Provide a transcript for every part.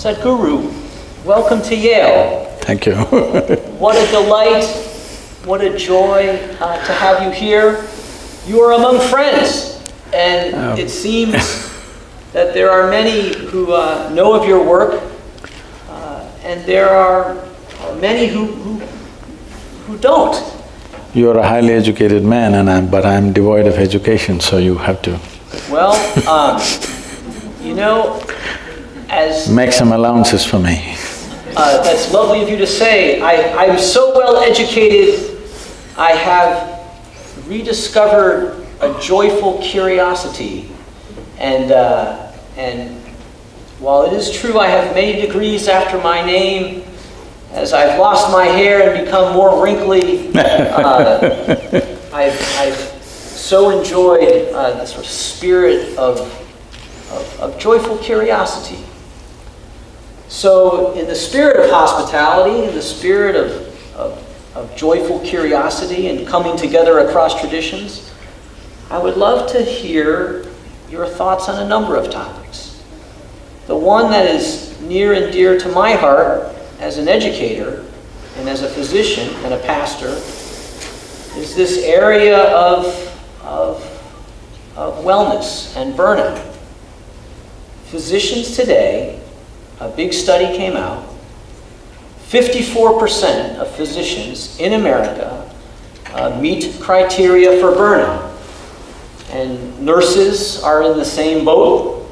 Sadhguru, welcome to Yale. Thank you. What a delight, what a joy to have you here. You are among friends, and it seems that there are many who know of your work, and there are many who don't. You are a highly educated man, but I'm devoid of education, so you have to… Well, you know, as… Make some allowances for me. That's lovely of you to say. I'm so well educated, I have rediscovered a joyful curiosity. And while it is true I have many degrees after my name, as I've lost my hair and become more wrinkly, I've so enjoyed the sort of spirit of joyful curiosity. So in the spirit of hospitality, in the spirit of joyful curiosity and coming together across traditions, I would love to hear your thoughts on a number of topics. The one that is near and dear to my heart as an educator and as a physician and a pastor is this area of wellness and burnout. Physicians today, a big study came out, 54% of physicians in America meet criteria for burnout. And nurses are in the same boat.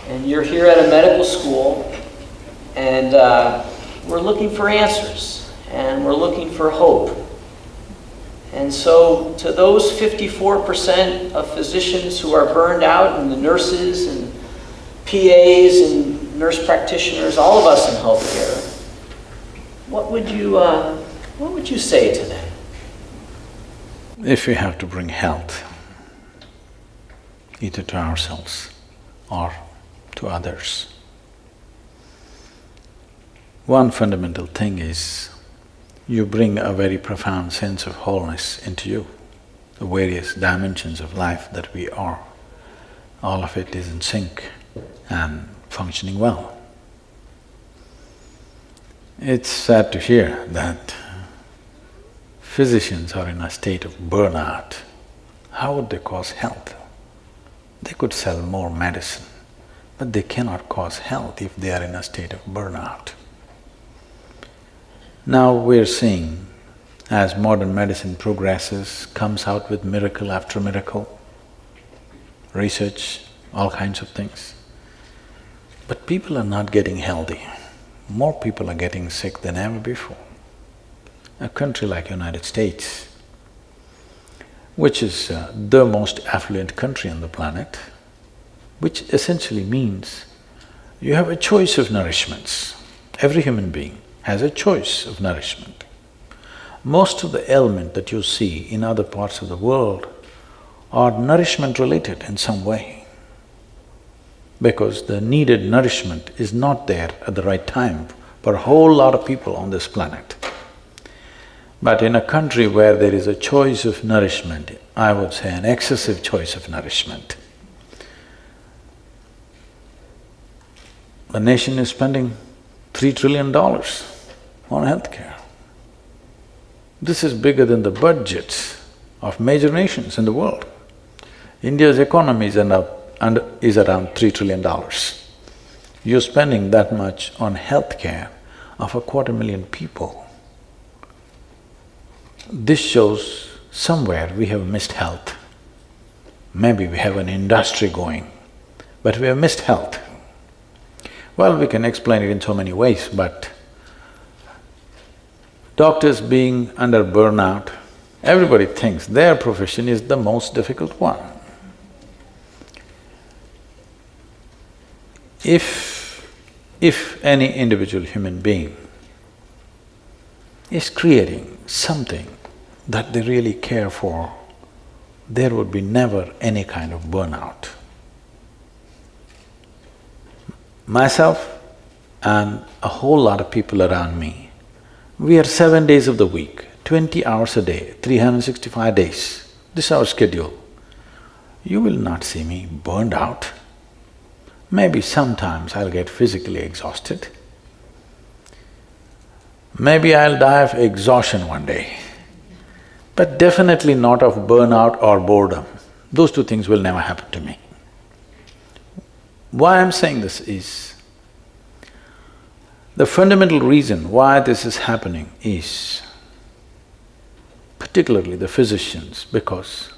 And you're here at a medical school, and we're looking for answers, and we're looking for hope. And so to those 54% of physicians who are burned out, and the nurses and PAs and nurse practitioners, all of us in healthcare, what would you say to them? If we have to bring health, either to ourselves or to others, one fundamental thing is you bring a very profound sense of wholeness into you, the various dimensions of life that we are. All of it is in sync and functioning well. It's sad to hear that physicians are in a state of burnout. How would they cause health? They could sell more medicine, but they cannot cause health if they are in a state of burnout. Now we're seeing, as modern medicine progresses, comes out with miracle after miracle, research, all kinds of things. But people are not getting healthy. More people are getting sick than ever before. A country like United States, which is the most affluent country on the planet, which essentially means you have a choice of nourishments. Every human being has a choice of nourishment. Most of the ailments that you see in other parts of the world are nourishment related in some way, because the needed nourishment is not there at the right time for a whole lot of people on this planet. But in a country where there is a choice of nourishment, I would say an excessive choice of nourishment, the nation is spending $3 trillion on healthcare. This is bigger than the budgets of major nations in the world. India's economy is around $3 trillion. You're spending that much on healthcare of 250,000 people. This shows somewhere we have missed health. Maybe we have an industry going, but we have missed health. Well, we can explain it in so many ways, but doctors being under burnout, everybody thinks their profession is the most difficult one. If any individual human being is creating something that they really care for, there would be never any kind of burnout. Myself and a whole lot of people around me, we are 7 days of the week, 20 hours a day, 365 days. This is our schedule. You will not see me burned out. Maybe sometimes I'll get physically exhausted. Maybe I'll die of exhaustion one day, but definitely not of burnout or boredom. Those two things will never happen to me. Why I'm saying this is, the fundamental reason why this is happening is particularly the physicians, because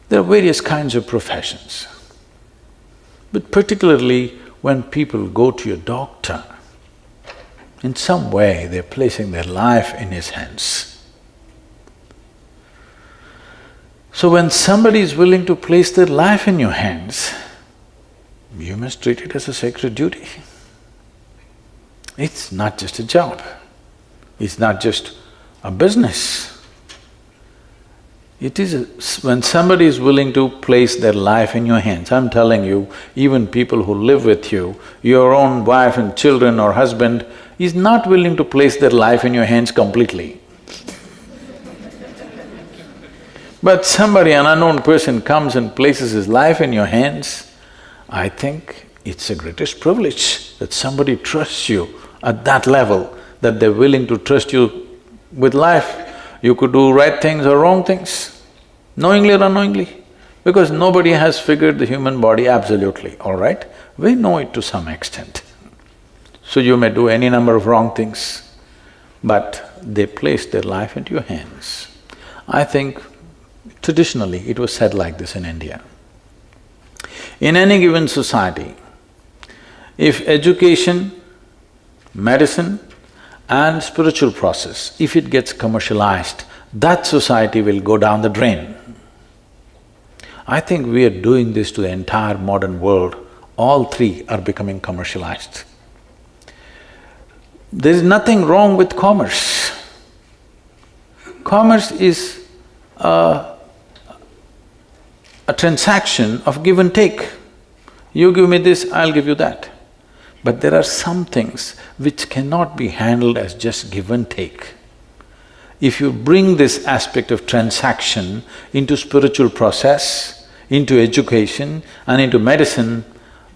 there are various kinds of professions. But particularly when people go to a doctor, in some way they're placing their life in his hands. So when somebody is willing to place their life in your hands, you must treat it as a sacred duty. It's not just a job, it's not just a business. It is when somebody is willing to place their life in your hands, I'm telling you, even people who live with you, your own wife and children or husband is not willing to place their life in your hands completely. But somebody, an unknown person comes and places his life in your hands, I think it's the greatest privilege that somebody trusts you at that level, that they're willing to trust you with life. You could do right things or wrong things, knowingly or unknowingly, because nobody has figured the human body absolutely, all right? We know it to some extent. So you may do any number of wrong things, but they place their life into your hands. I think traditionally it was said like this in India. In any given society, if education, medicine and spiritual process, if it gets commercialized, that society will go down the drain. I think we are doing this to the entire modern world. All three are becoming commercialized. There is nothing wrong with commerce. Commerce is a transaction of give and take. You give me this, I'll give you that. But there are some things which cannot be handled as just give and take. If you bring this aspect of transaction into spiritual process, into education and into medicine,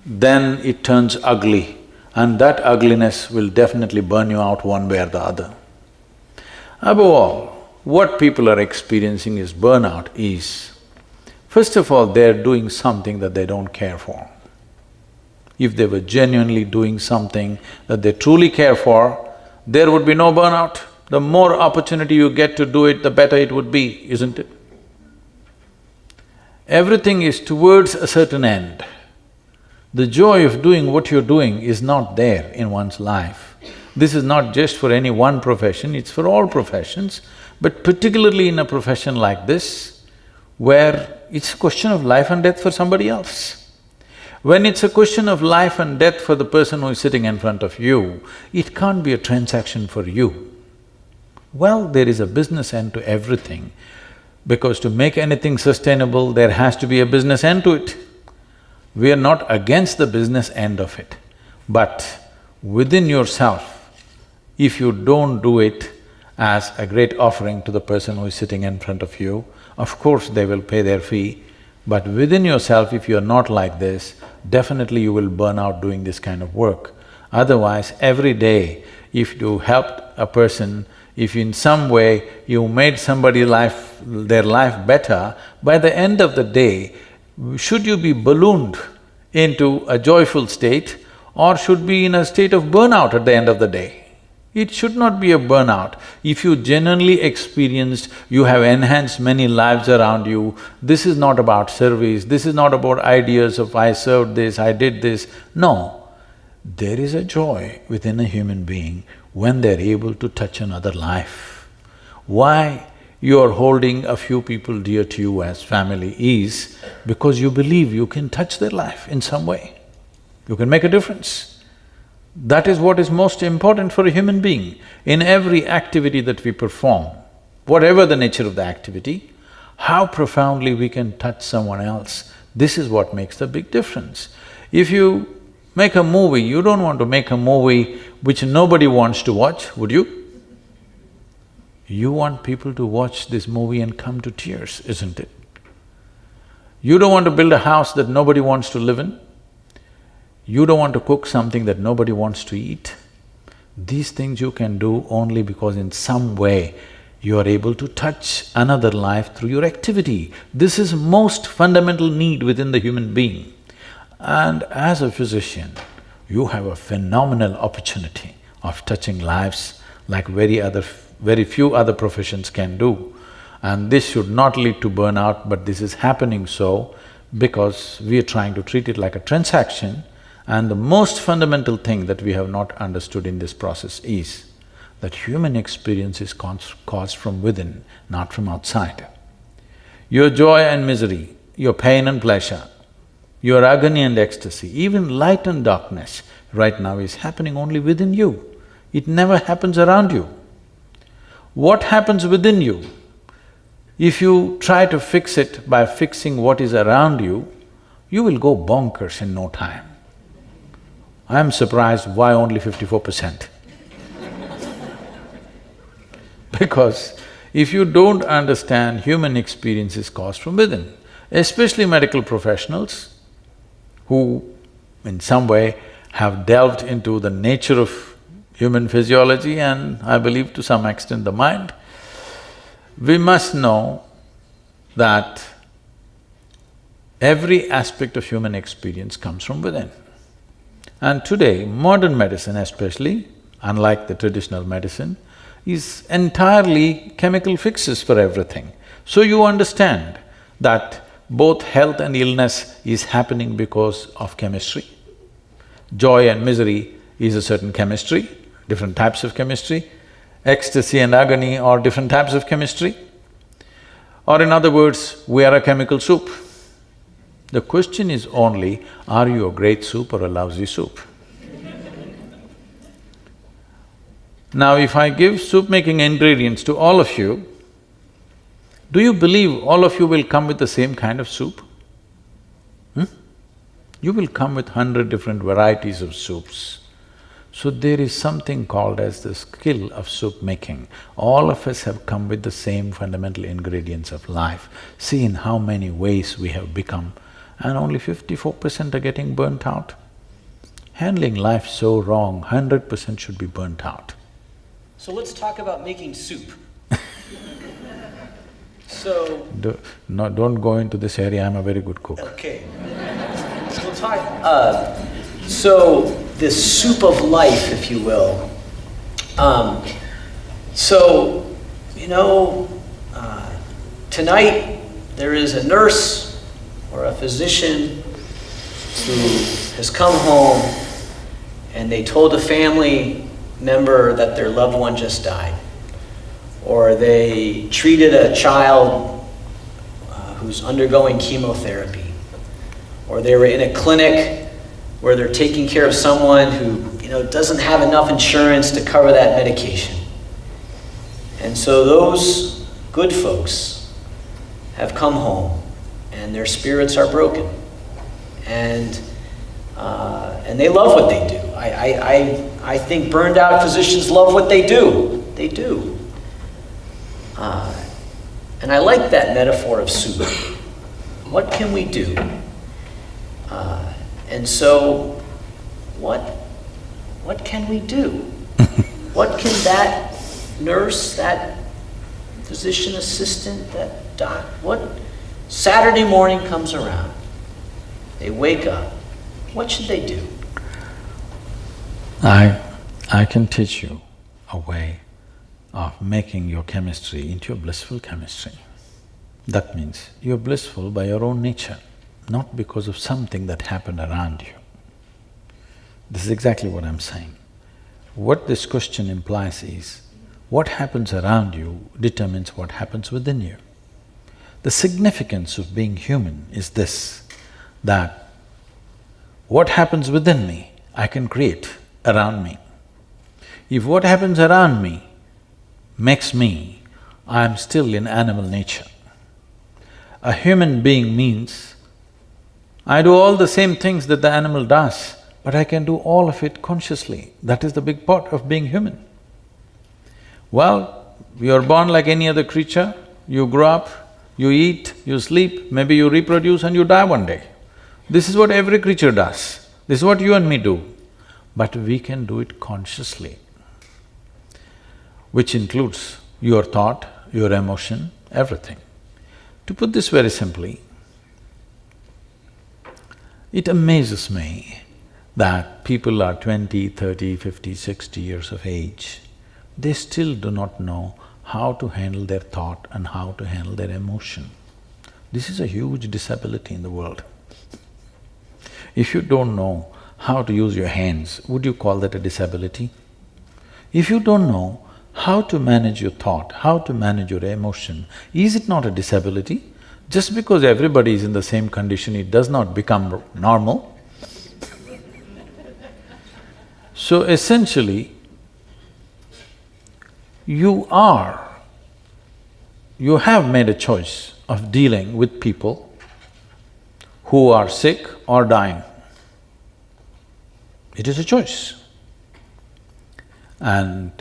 then it turns ugly, and that ugliness will definitely burn you out one way or the other. Above all, what people are experiencing is burnout is, first of all, they're doing something that they don't care for. If they were genuinely doing something that they truly care for, there would be no burnout. The more opportunity you get to do it, the better it would be, isn't it? Everything is towards a certain end. The joy of doing what you're doing is not there in one's life. This is not just for any one profession, it's for all professions, but particularly in a profession like this, where it's a question of life and death for somebody else. When it's a question of life and death for the person who is sitting in front of you, it can't be a transaction for you. Well, there is a business end to everything, because to make anything sustainable, there has to be a business end to it. We are not against the business end of it, but within yourself, if you don't do it as a great offering to the person who is sitting in front of you, of course they will pay their fee, but within yourself, if you're not like this, definitely you will burn out doing this kind of work. Otherwise, every day, if you helped a person, if in some way you made somebody's life… their life better, by the end of the day, should you be ballooned into a joyful state or should be in a state of burnout at the end of the day? It should not be a burnout. If you genuinely experienced, you have enhanced many lives around you, this is not about service, this is not about ideas of I served this, I did this. No, there is a joy within a human being when they're able to touch another life. Why you're holding a few people dear to you as family is because you believe you can touch their life in some way. You can make a difference. That is what is most important for a human being. In every activity that we perform, whatever the nature of the activity, how profoundly we can touch someone else, this is what makes the big difference. If you make a movie, you don't want to make a movie which nobody wants to watch, would you? You want people to watch this movie and come to tears, isn't it? You don't want to build a house that nobody wants to live in. You don't want to cook something that nobody wants to eat. These things you can do only because in some way you are able to touch another life through your activity. This is most fundamental need within the human being. And as a physician, you have a phenomenal opportunity of touching lives like very few other professions can do. And this should not lead to burnout, but this is happening so because we are trying to treat it like a transaction. And the most fundamental thing that we have not understood in this process is that human experience is caused from within, not from outside. Your joy and misery, your pain and pleasure, your agony and ecstasy, even light and darkness right now is happening only within you. It never happens around you. What happens within you, if you try to fix it by fixing what is around you, you will go bonkers in no time. I am surprised why only 54%. Because if you don't understand human experience is caused from within, especially medical professionals who in some way have delved into the nature of human physiology and I believe to some extent the mind, we must know that every aspect of human experience comes from within. And today, modern medicine especially, unlike the traditional medicine, is entirely chemical fixes for everything. So you understand that both health and illness is happening because of chemistry. Joy and misery is a certain chemistry, different types of chemistry. Ecstasy and agony are different types of chemistry. Or in other words, we are a chemical soup. The question is only, are you a great soup or a lousy soup? Now, if I give soup-making ingredients to all of you, do you believe all of you will come with the same kind of soup? You will come with 100 different varieties of soups. So there is something called as the skill of soup making. All of us have come with the same fundamental ingredients of life. See in how many ways we have become, and only 54% are getting burnt out. Handling life so wrong, 100% should be burnt out. So let's talk about making soup. Don't go into this area, I'm a very good cook. Okay. So we'll talk… so this soup of life, if you will. Tonight there is a nurse or a physician who has come home and they told a family member that their loved one just died. Or they treated a child who's undergoing chemotherapy. Or they were in a clinic where they're taking care of someone who, doesn't have enough insurance to cover that medication. And so those good folks have come home and their spirits are broken. And they love what they do. I think burned out physicians love what they do. They do. And I like that metaphor of soup. What can we do? And so, what can we do? What can that nurse, that physician assistant, that doc, Saturday morning comes around, they wake up, what should they do? I can teach you a way of making your chemistry into a blissful chemistry. That means you're blissful by your own nature, not because of something that happened around you. This is exactly what I'm saying. What this question implies is, what happens around you determines what happens within you. The significance of being human is this, that what happens within me, I can create around me. If what happens around me makes me, I am still in animal nature. A human being means I do all the same things that the animal does, but I can do all of it consciously. That is the big part of being human. Well, you are born like any other creature, you grow up, You eat, you sleep, maybe you reproduce and you die one day. This is what every creature does. This is what you and me do. But we can do it consciously, which includes your thought, your emotion, everything. To put this very simply, it amazes me that people are 20, 30, 50, 60 years of age, they still do not know how to handle their thought and how to handle their emotion. This is a huge disability in the world. If you don't know how to use your hands, would you call that a disability? If you don't know how to manage your thought, how to manage your emotion, is it not a disability? Just because everybody is in the same condition, it does not become normal. So essentially, you have made a choice of dealing with people who are sick or dying. It is a choice. And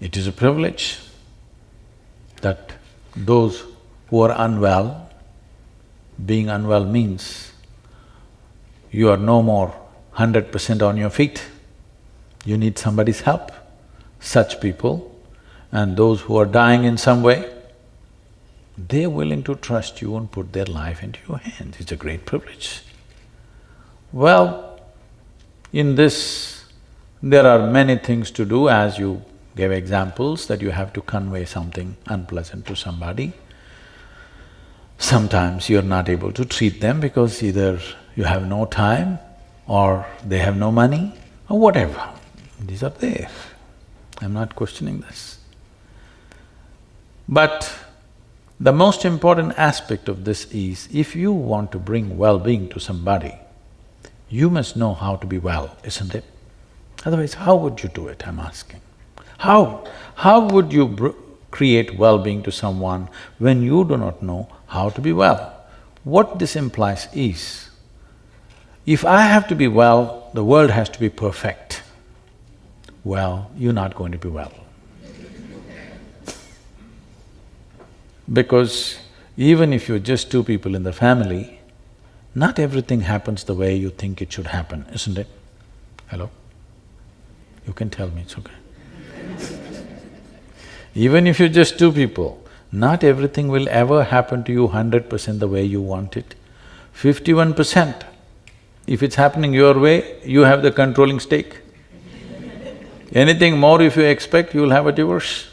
it is a privilege that those who are unwell, being unwell means you are no more 100% on your feet, you need somebody's help. Such people and those who are dying in some way, they're willing to trust you and put their life into your hands. It's a great privilege. Well, in this, there are many things to do, as you gave examples that you have to convey something unpleasant to somebody. Sometimes you're not able to treat them because either you have no time or they have no money or whatever. These are there. I'm not questioning this. But the most important aspect of this is, if you want to bring well-being to somebody, you must know how to be well, isn't it? Otherwise, how would you do it, I'm asking? How? How would you create well-being to someone when you do not know how to be well? What this implies is, if I have to be well, the world has to be perfect. Well, you're not going to be well. Because even if you're just two people in the family, not everything happens the way you think it should happen, isn't it? Hello? You can tell me, it's okay. Even if you're just two people, not everything will ever happen to you 100% the way you want it. 51%, if it's happening your way, you have the controlling stake. Anything more if you expect, you'll have a divorce.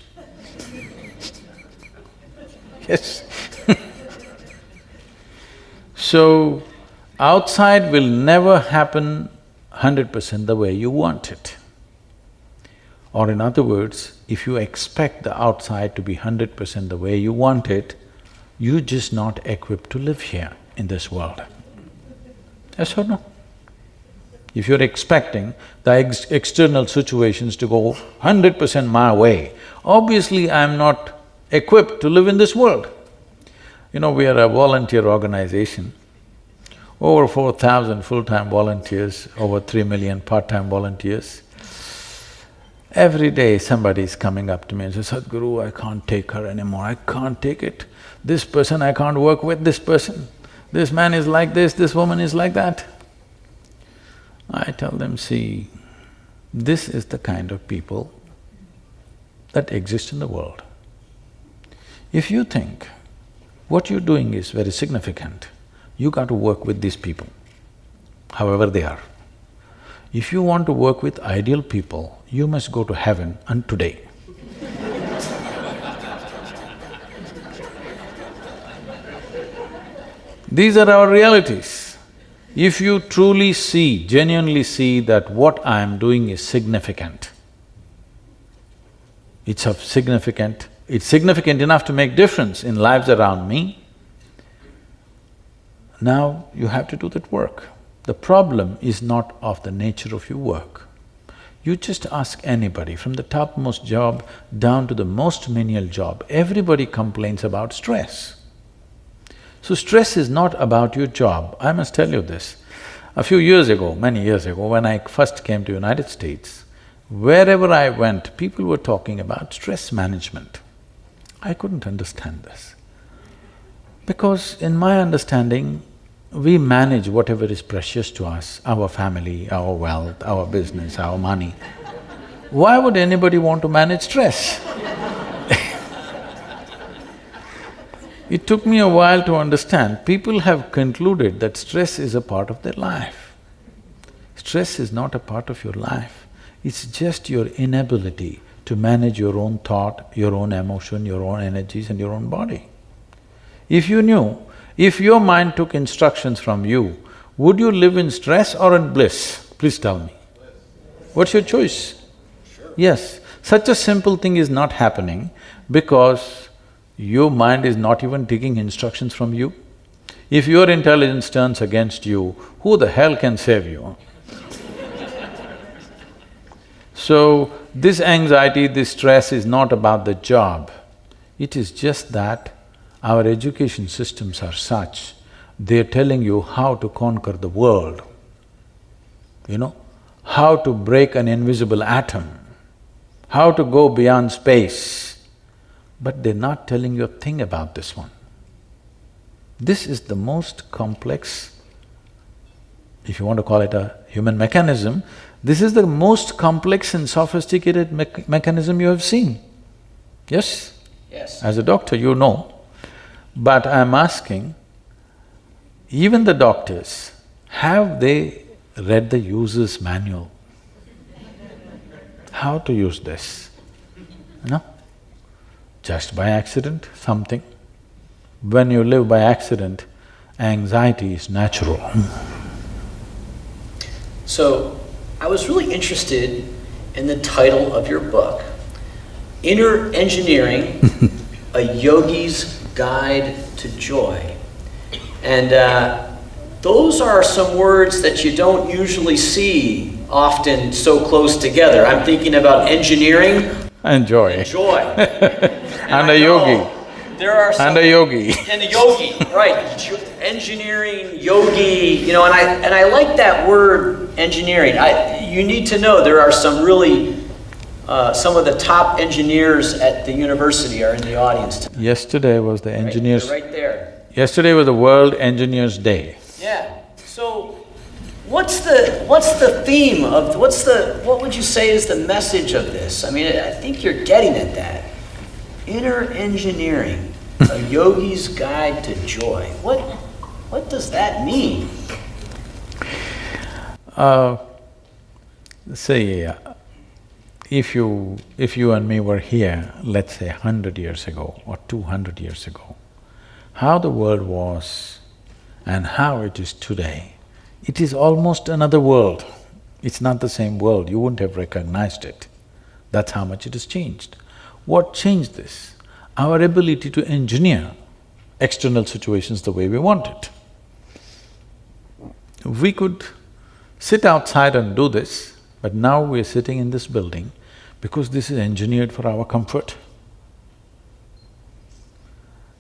Yes. So, outside will never happen 100% the way you want it. Or in other words, if you expect the outside to be 100% the way you want it, you're just not equipped to live here in this world. Yes or no? If you're expecting the external situations to go 100% my way, obviously I'm not equipped to live in this world. You know, we are a volunteer organization, over 4,000 full-time volunteers, over 3 million part-time volunteers. Every day somebody is coming up to me and says, Sadhguru, I can't take her anymore, I can't take it. This person, I can't work with this person. This man is like this woman is like that. I tell them, see, this is the kind of people that exist in the world. If you think what you're doing is very significant, you got to work with these people, however they are. If you want to work with ideal people, you must go to heaven and today. These are our realities. If you truly see, genuinely see that what I am doing is significant, it's significant enough to make difference in lives around me, now you have to do that work. The problem is not of the nature of your work. You just ask anybody, from the topmost job down to the most menial job, everybody complains about stress. So stress is not about your job. I must tell you this. A few years ago, many years ago, when I first came to United States, wherever I went, people were talking about stress management. I couldn't understand this. Because in my understanding, we manage whatever is precious to us, our family, our wealth, our business, our money. Why would anybody want to manage stress? It took me a while to understand. People have concluded that stress is a part of their life. Stress is not a part of your life. It's just your inability to manage your own thought, your own emotion, your own energies and your own body. If you knew, if your mind took instructions from you, would you live in stress or in bliss? Please tell me. What's your choice? Sure. Yes, such a simple thing is not happening because your mind is not even taking instructions from you. If your intelligence turns against you, who the hell can save you? So, this anxiety, this stress is not about the job. It is just that our education systems are such, they're telling you how to conquer the world, how to break an invisible atom, how to go beyond space. But they're not telling you a thing about this one. This is the most complex, if you want to call it a human mechanism, this is the most complex and sophisticated mechanism you have seen. Yes? Yes. As a doctor, you know. But I'm asking, even the doctors, have they read the user's manual? How to use this? No? Just by accident, something. When you live by accident, anxiety is natural. So, I was really interested in the title of your book, Inner Engineering, A Yogi's Guide to Joy. And those are some words that you don't usually see often so close together. I'm thinking about engineering And joy. and joy. And a yogi. There are some… And a yogi. And a yogi, right. Engineering, yogi, and I like that word, engineering. You need to know there are some really… some of the top engineers at the university are in the audience tonight. Yesterday was the engineers… Right there. Yesterday was the World Engineers Day. Yeah. So, what's the theme of… what would you say is the message of this? I mean, I think you're getting at that. Inner engineering, a yogi's guide to joy. What does that mean? Say, if you and me were here, let's say 100 years ago or 200 years ago, how the world was and how it is today, it is almost another world. It's not the same world, you wouldn't have recognized it. That's how much it has changed. What changed this? Our ability to engineer external situations the way we want it. We could sit outside and do this, but now we're sitting in this building because this is engineered for our comfort.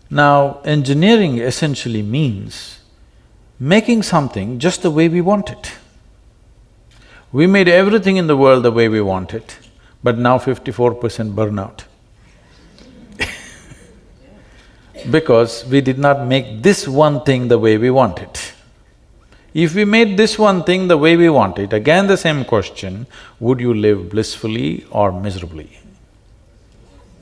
Now, engineering essentially means making something just the way we want it. We made everything in the world the way we want it, but now 54% burnout. Because we did not make this one thing the way we want it. If we made this one thing the way we want it, again the same question, would you live blissfully or miserably?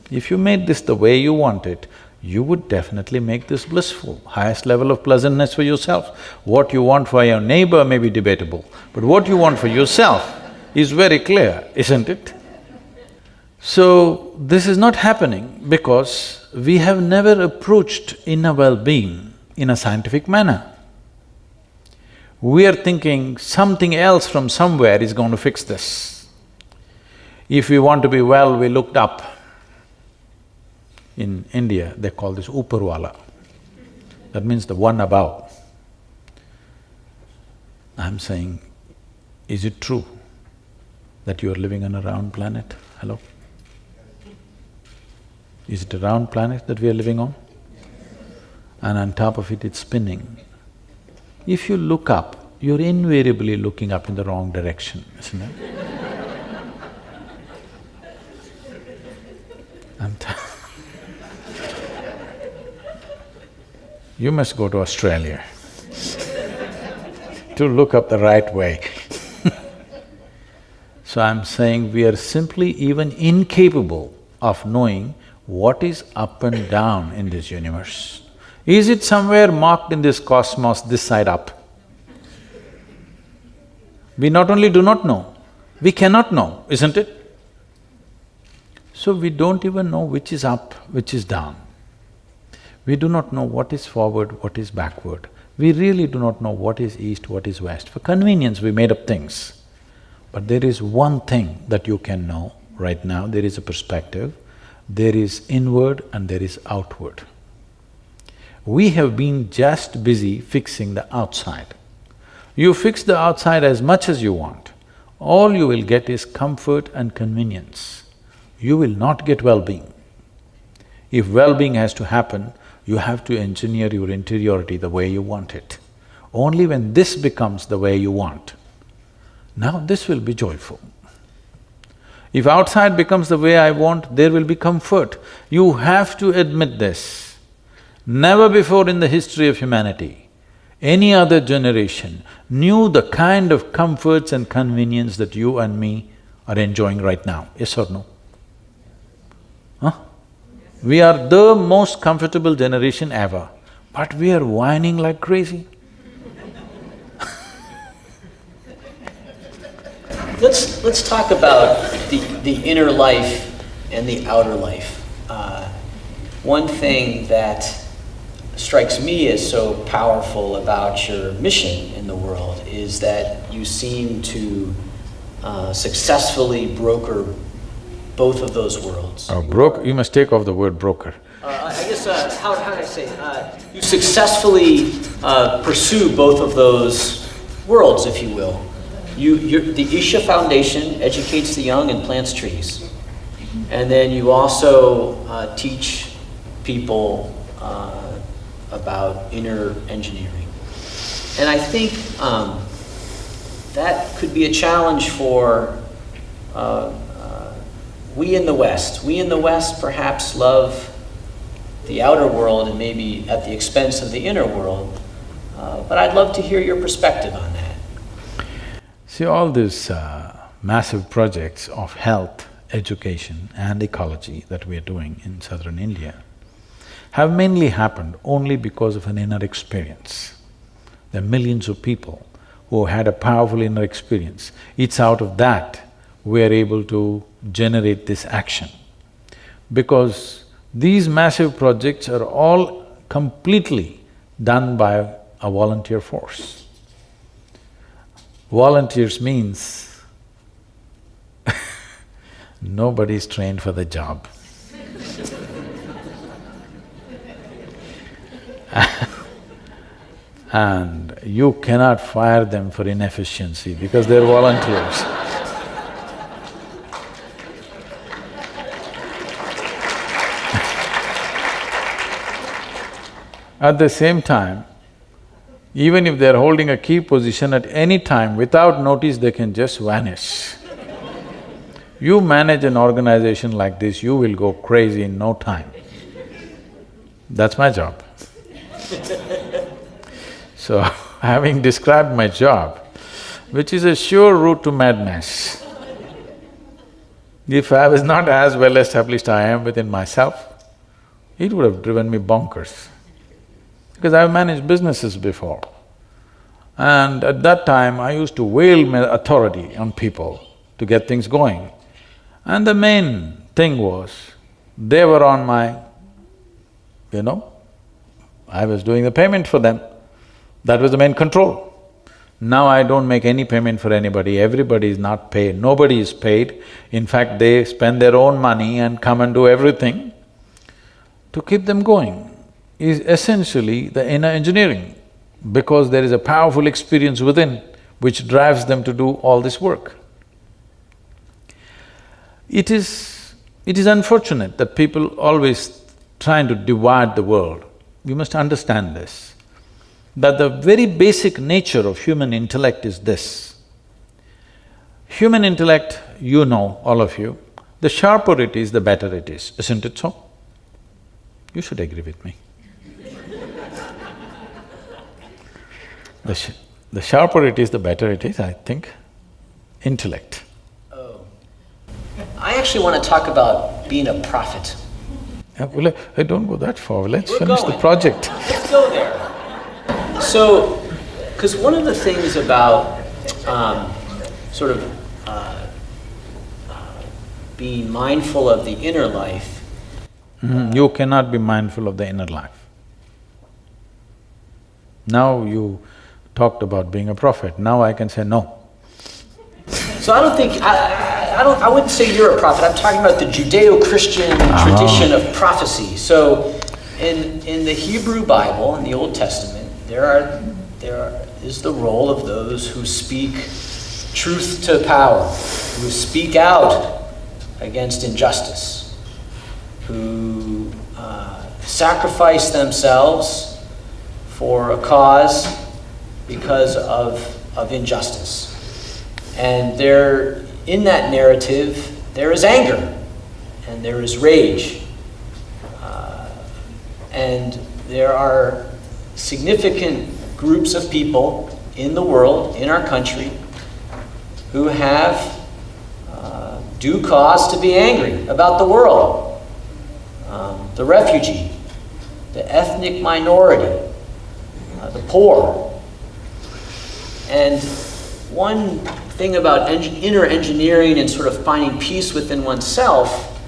If you made this the way you want it, you would definitely make this blissful, highest level of pleasantness for yourself. What you want for your neighbor may be debatable, but what you want for yourself is very clear, isn't it? So, this is not happening because we have never approached inner well-being in a scientific manner. We are thinking something else from somewhere is going to fix this. If we want to be well, we looked up. In India, they call this Uparwala. That means the one above. I'm saying, is it true that you are living on a round planet? Hello? Is it a round planet that we are living on? And on top of it, it's spinning. If you look up, you're invariably looking up in the wrong direction, isn't it? You must go to Australia to look up the right way. So I'm saying we are simply even incapable of knowing what is up and down in this universe. Is it somewhere marked in this cosmos, this side up? We not only do not know, we cannot know, isn't it? So we don't even know which is up, which is down. We do not know what is forward, what is backward. We really do not know what is east, what is west. For convenience, we made up things. But there is one thing that you can know right now, there is a perspective, there is inward and there is outward. We have been just busy fixing the outside. You fix the outside as much as you want, all you will get is comfort and convenience. You will not get well-being. If well-being has to happen, you have to engineer your interiority the way you want it. Only when this becomes the way you want, now this will be joyful. If outside becomes the way I want, there will be comfort. You have to admit this. Never before in the history of humanity, any other generation knew the kind of comforts and convenience that you and me are enjoying right now, yes or no? Huh? We are the most comfortable generation ever, but we are whining like crazy. Let's talk about the inner life and the outer life. One thing that strikes me as so powerful about your mission in the world is that you seem to successfully broker both of those worlds. Oh, you must take off the word broker. I guess, how can I say, you successfully pursue both of those worlds, if you will. The Isha Foundation educates the young and plants trees. And then you also teach people about inner engineering. And I think that could be a challenge for we in the West. We in the West perhaps love the outer world and maybe at the expense of the inner world. But I'd love to hear your perspective on that. See, all these massive projects of health, education and ecology that we are doing in southern India have mainly happened only because of an inner experience. There are millions of people who had a powerful inner experience. It's out of that we are able to generate this action. Because these massive projects are all completely done by a volunteer force. Volunteers means nobody is trained for the job. And you cannot fire them for inefficiency because they're volunteers. At the same time, even if they're holding a key position at any time, without notice they can just vanish. You manage an organization like this, you will go crazy in no time. That's my job. So, having described my job, which is a sure route to madness, if I was not as well established I am within myself, it would have driven me bonkers. Because I've managed businesses before. And at that time, I used to wield my authority on people to get things going. And the main thing was, they were on my, I was doing the payment for them. That was the main control. Now I don't make any payment for anybody, everybody is not paid, nobody is paid. In fact, they spend their own money and come and do everything to keep them going. Is essentially the inner engineering, because there is a powerful experience within which drives them to do all this work. It is unfortunate that people always trying to divide the world. You must understand this, that the very basic nature of human intellect is this. Human intellect, you know, all of you, the sharper it is, the better it is, isn't it so? You should agree with me. The sharper it is, the better it is, I think. Intellect. Oh. I actually want to talk about being a prophet. Well, I don't go that far. Let's We're finish going. the project. Let's go there. So, because one of the things about sort of being mindful of the inner life. You cannot be mindful of the inner life. Now you talked about being a prophet, now I can say no. So I don't think… I wouldn't say you're a prophet, I'm talking about the Judeo-Christian tradition of prophecy. So in the Hebrew Bible, in the Old Testament, there is the role of those who speak truth to power, who speak out against injustice, who sacrifice themselves for a cause because of injustice. And there, in that narrative, there is anger and there is rage. And there are significant groups of people in the world, in our country, who have due cause to be angry about the world. The refugee, the ethnic minority, the poor. And one thing about inner engineering and sort of finding peace within oneself,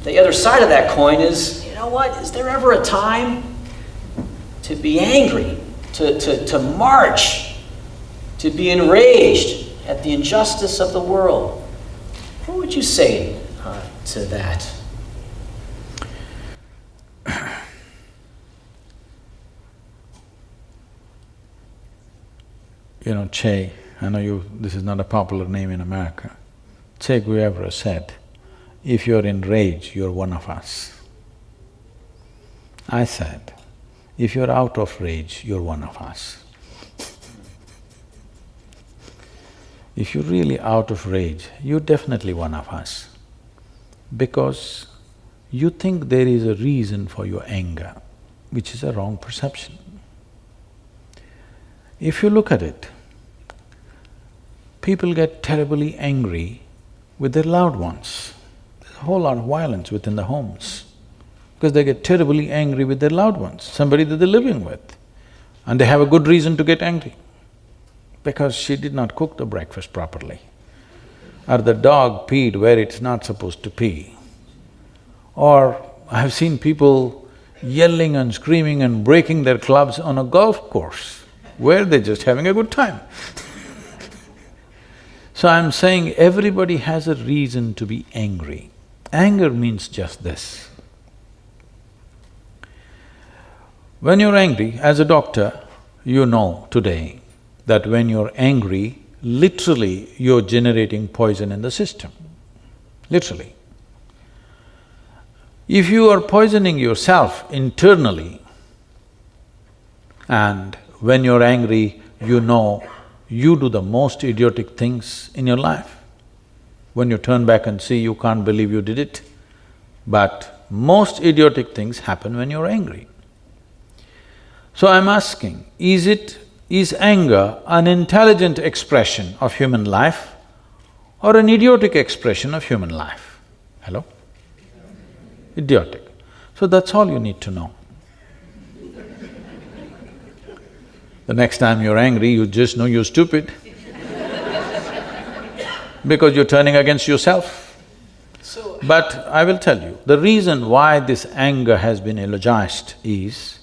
the other side of that coin is, you know what, is there ever a time to be angry, to march, to be enraged at the injustice of the world? What would you say to that? You know, Che, I know this is not a popular name in America. Che Guevara said, if you're in rage, you're one of us. I said, if you're out of rage, you're one of us. If you're really out of rage, you're definitely one of us, because you think there is a reason for your anger, which is a wrong perception. If you look at it, people get terribly angry with their loved ones. There's a whole lot of violence within the homes because they get terribly angry with their loved ones, somebody that they're living with. And they have a good reason to get angry because she did not cook the breakfast properly, or the dog peed where it's not supposed to pee. Or I've seen people yelling and screaming and breaking their clubs on a golf course where they're just having a good time. So I'm saying everybody has a reason to be angry. Anger means just this. When you're angry, as a doctor, you know today that when you're angry, literally you're generating poison in the system, literally. If you are poisoning yourself internally, and when you're angry, you know you do the most idiotic things in your life. When you turn back and see, you can't believe you did it. But most idiotic things happen when you're angry. So I'm asking, is anger an intelligent expression of human life or an idiotic expression of human life? Hello? Idiotic. So that's all you need to know. The next time you're angry, you just know you're stupid because you're turning against yourself. But I will tell you, the reason why this anger has been eulogized is,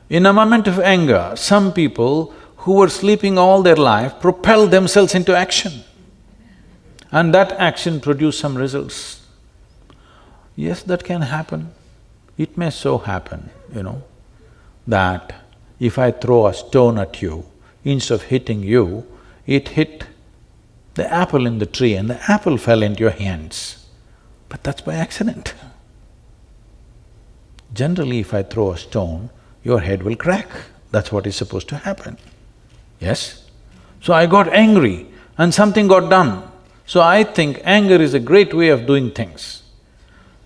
in a moment of anger, some people who were sleeping all their life propel themselves into action, and that action produced some results. Yes, that can happen. It may so happen, that if I throw a stone at you, instead of hitting you, it hit the apple in the tree and the apple fell into your hands. But that's by accident. Generally, if I throw a stone, your head will crack. That's what is supposed to happen. Yes? So I got angry and something got done. So I think anger is a great way of doing things.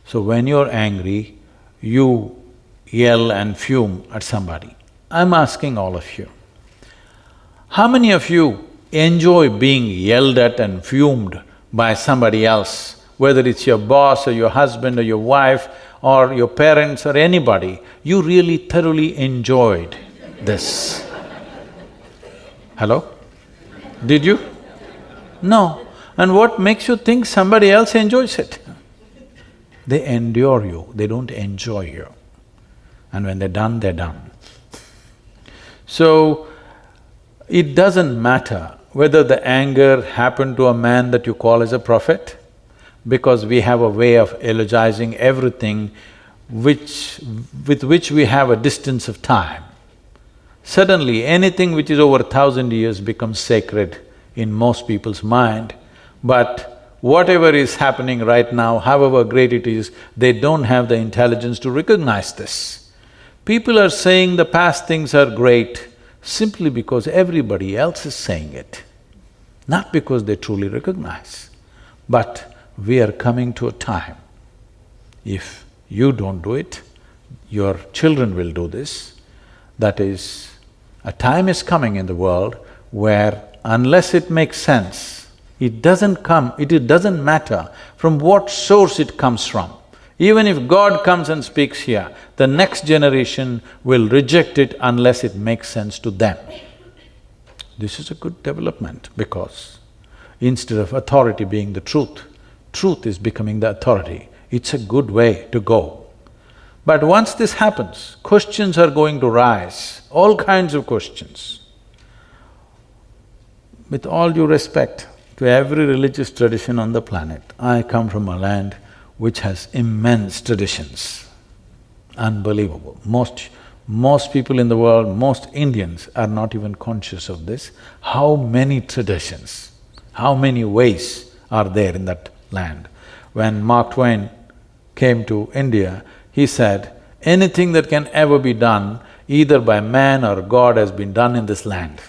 So when you're angry, you yell and fume at somebody. I'm asking all of you, How many of you enjoy being yelled at and fumed by somebody else, whether it's your boss or your husband or your wife or your parents or anybody? You really thoroughly enjoyed this. Hello? Did you? No. And what makes you think somebody else enjoys it? They endure you, they don't enjoy you. And when they're done, they're done. So, it doesn't matter whether the anger happened to a man that you call as a prophet, because we have a way of eulogizing everything with which we have a distance of time. Suddenly, anything which is over 1,000 years becomes sacred in most people's mind, but whatever is happening right now, however great it is, they don't have the intelligence to recognize this. People are saying the past things are great simply because everybody else is saying it, not because they truly recognize. But we are coming to a time, if you don't do it, your children will do this. That is, a time is coming in the world where unless it makes sense, it doesn't matter from what source it comes from. Even if God comes and speaks here, the next generation will reject it unless it makes sense to them. This is a good development because instead of authority being the truth, truth is becoming the authority. It's a good way to go. But once this happens, questions are going to rise, all kinds of questions. With all due respect to every religious tradition on the planet, I come from a land which has immense traditions, unbelievable. Most people in the world, most Indians are not even conscious of this. How many traditions, how many ways are there in that land? When Mark Twain came to India, he said, anything that can ever be done either by man or God has been done in this land,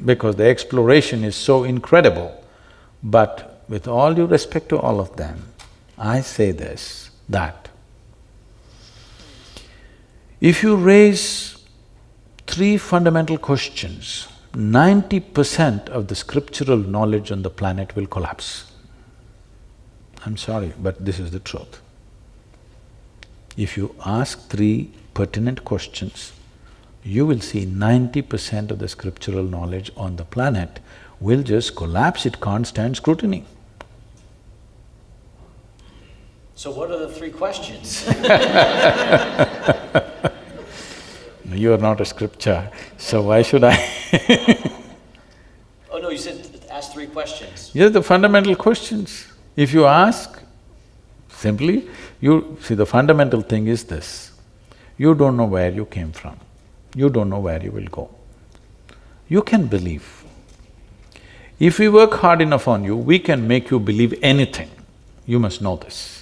because the exploration is so incredible. But with all due respect to all of them, I say this, that if you raise three fundamental questions, 90% of the scriptural knowledge on the planet will collapse. I'm sorry, but this is the truth. If you ask three pertinent questions, you will see 90% of the scriptural knowledge on the planet will just collapse, it can't stand scrutiny. So what are the three questions? You are not a scripture, so why should I? Oh no, you said ask three questions. Yes, the fundamental questions. If you ask, simply, see, the fundamental thing is this: you don't know where you came from, you don't know where you will go. You can believe. If we work hard enough on you, we can make you believe anything. You must know this.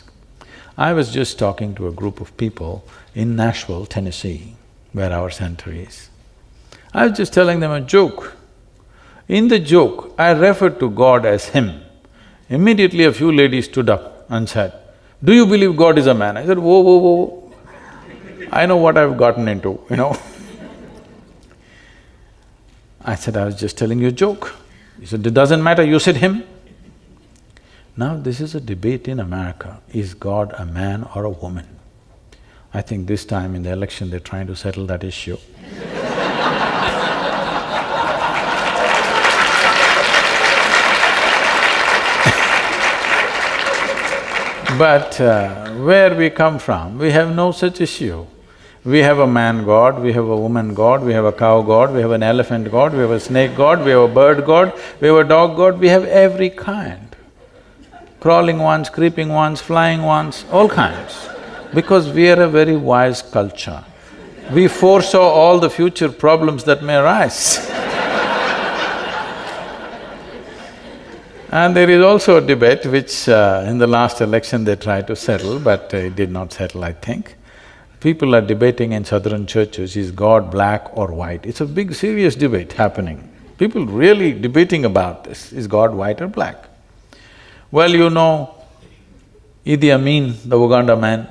I was just talking to a group of people in Nashville, Tennessee, where our center is. I was just telling them a joke. In the joke, I referred to God as Him. Immediately a few ladies stood up and said, "Do you believe God is a man?" I said, "Whoa, whoa, whoa, I know what I've gotten into, you know." I said, "I was just telling you a joke." He said, "It doesn't matter, you said Him." Now this is a debate in America, is God a man or a woman? I think this time in the election they're trying to settle that issue. But where we come from, we have no such issue. We have a man god, we have a woman god, we have a cow god, we have an elephant god, we have a snake god, we have a bird god, we have a dog god, we have every kind. Crawling ones, creeping ones, flying ones, all kinds. Because we are a very wise culture. We foresaw all the future problems that may arise. And there is also a debate which in the last election they tried to settle, but it did not settle, I think. People are debating in southern churches, is God black or white? It's a big serious debate happening. People really debating about this, is God white or black? Well, you know, Idi Amin, the Uganda man,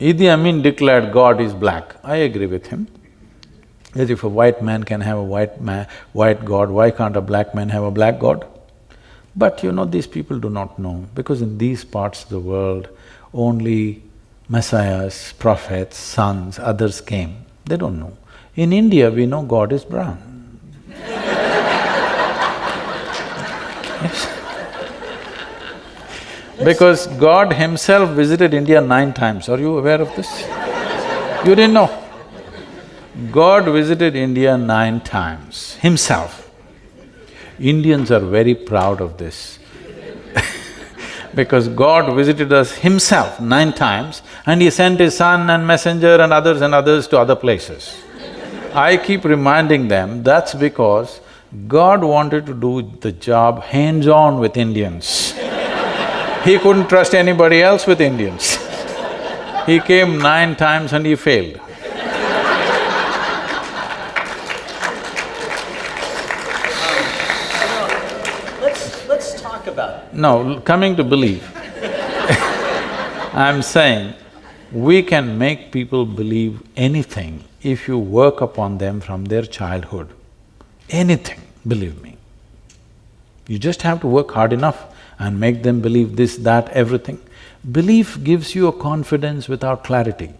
Idi Amin declared God is black. I agree with him. As if a white man can have a white god, why can't a black man have a black god? But you know, these people do not know, because in these parts of the world, only messiahs, prophets, sons, others came. They don't know. In India, we know God is brown. Yes. Because God himself visited India 9 times. Are you aware of this? You didn't know? God visited India 9 times, himself. Indians are very proud of this because God visited us himself 9 times and he sent his son and messenger and others to other places. I keep reminding them, that's because God wanted to do the job hands-on with Indians. He couldn't trust anybody else with Indians. He came 9 times and he failed. Let's talk about it. No, coming to belief, I'm saying we can make people believe anything if you work upon them from their childhood. Anything, believe me. You just have to work hard enough and make them believe this, that, everything. Belief gives you a confidence without clarity.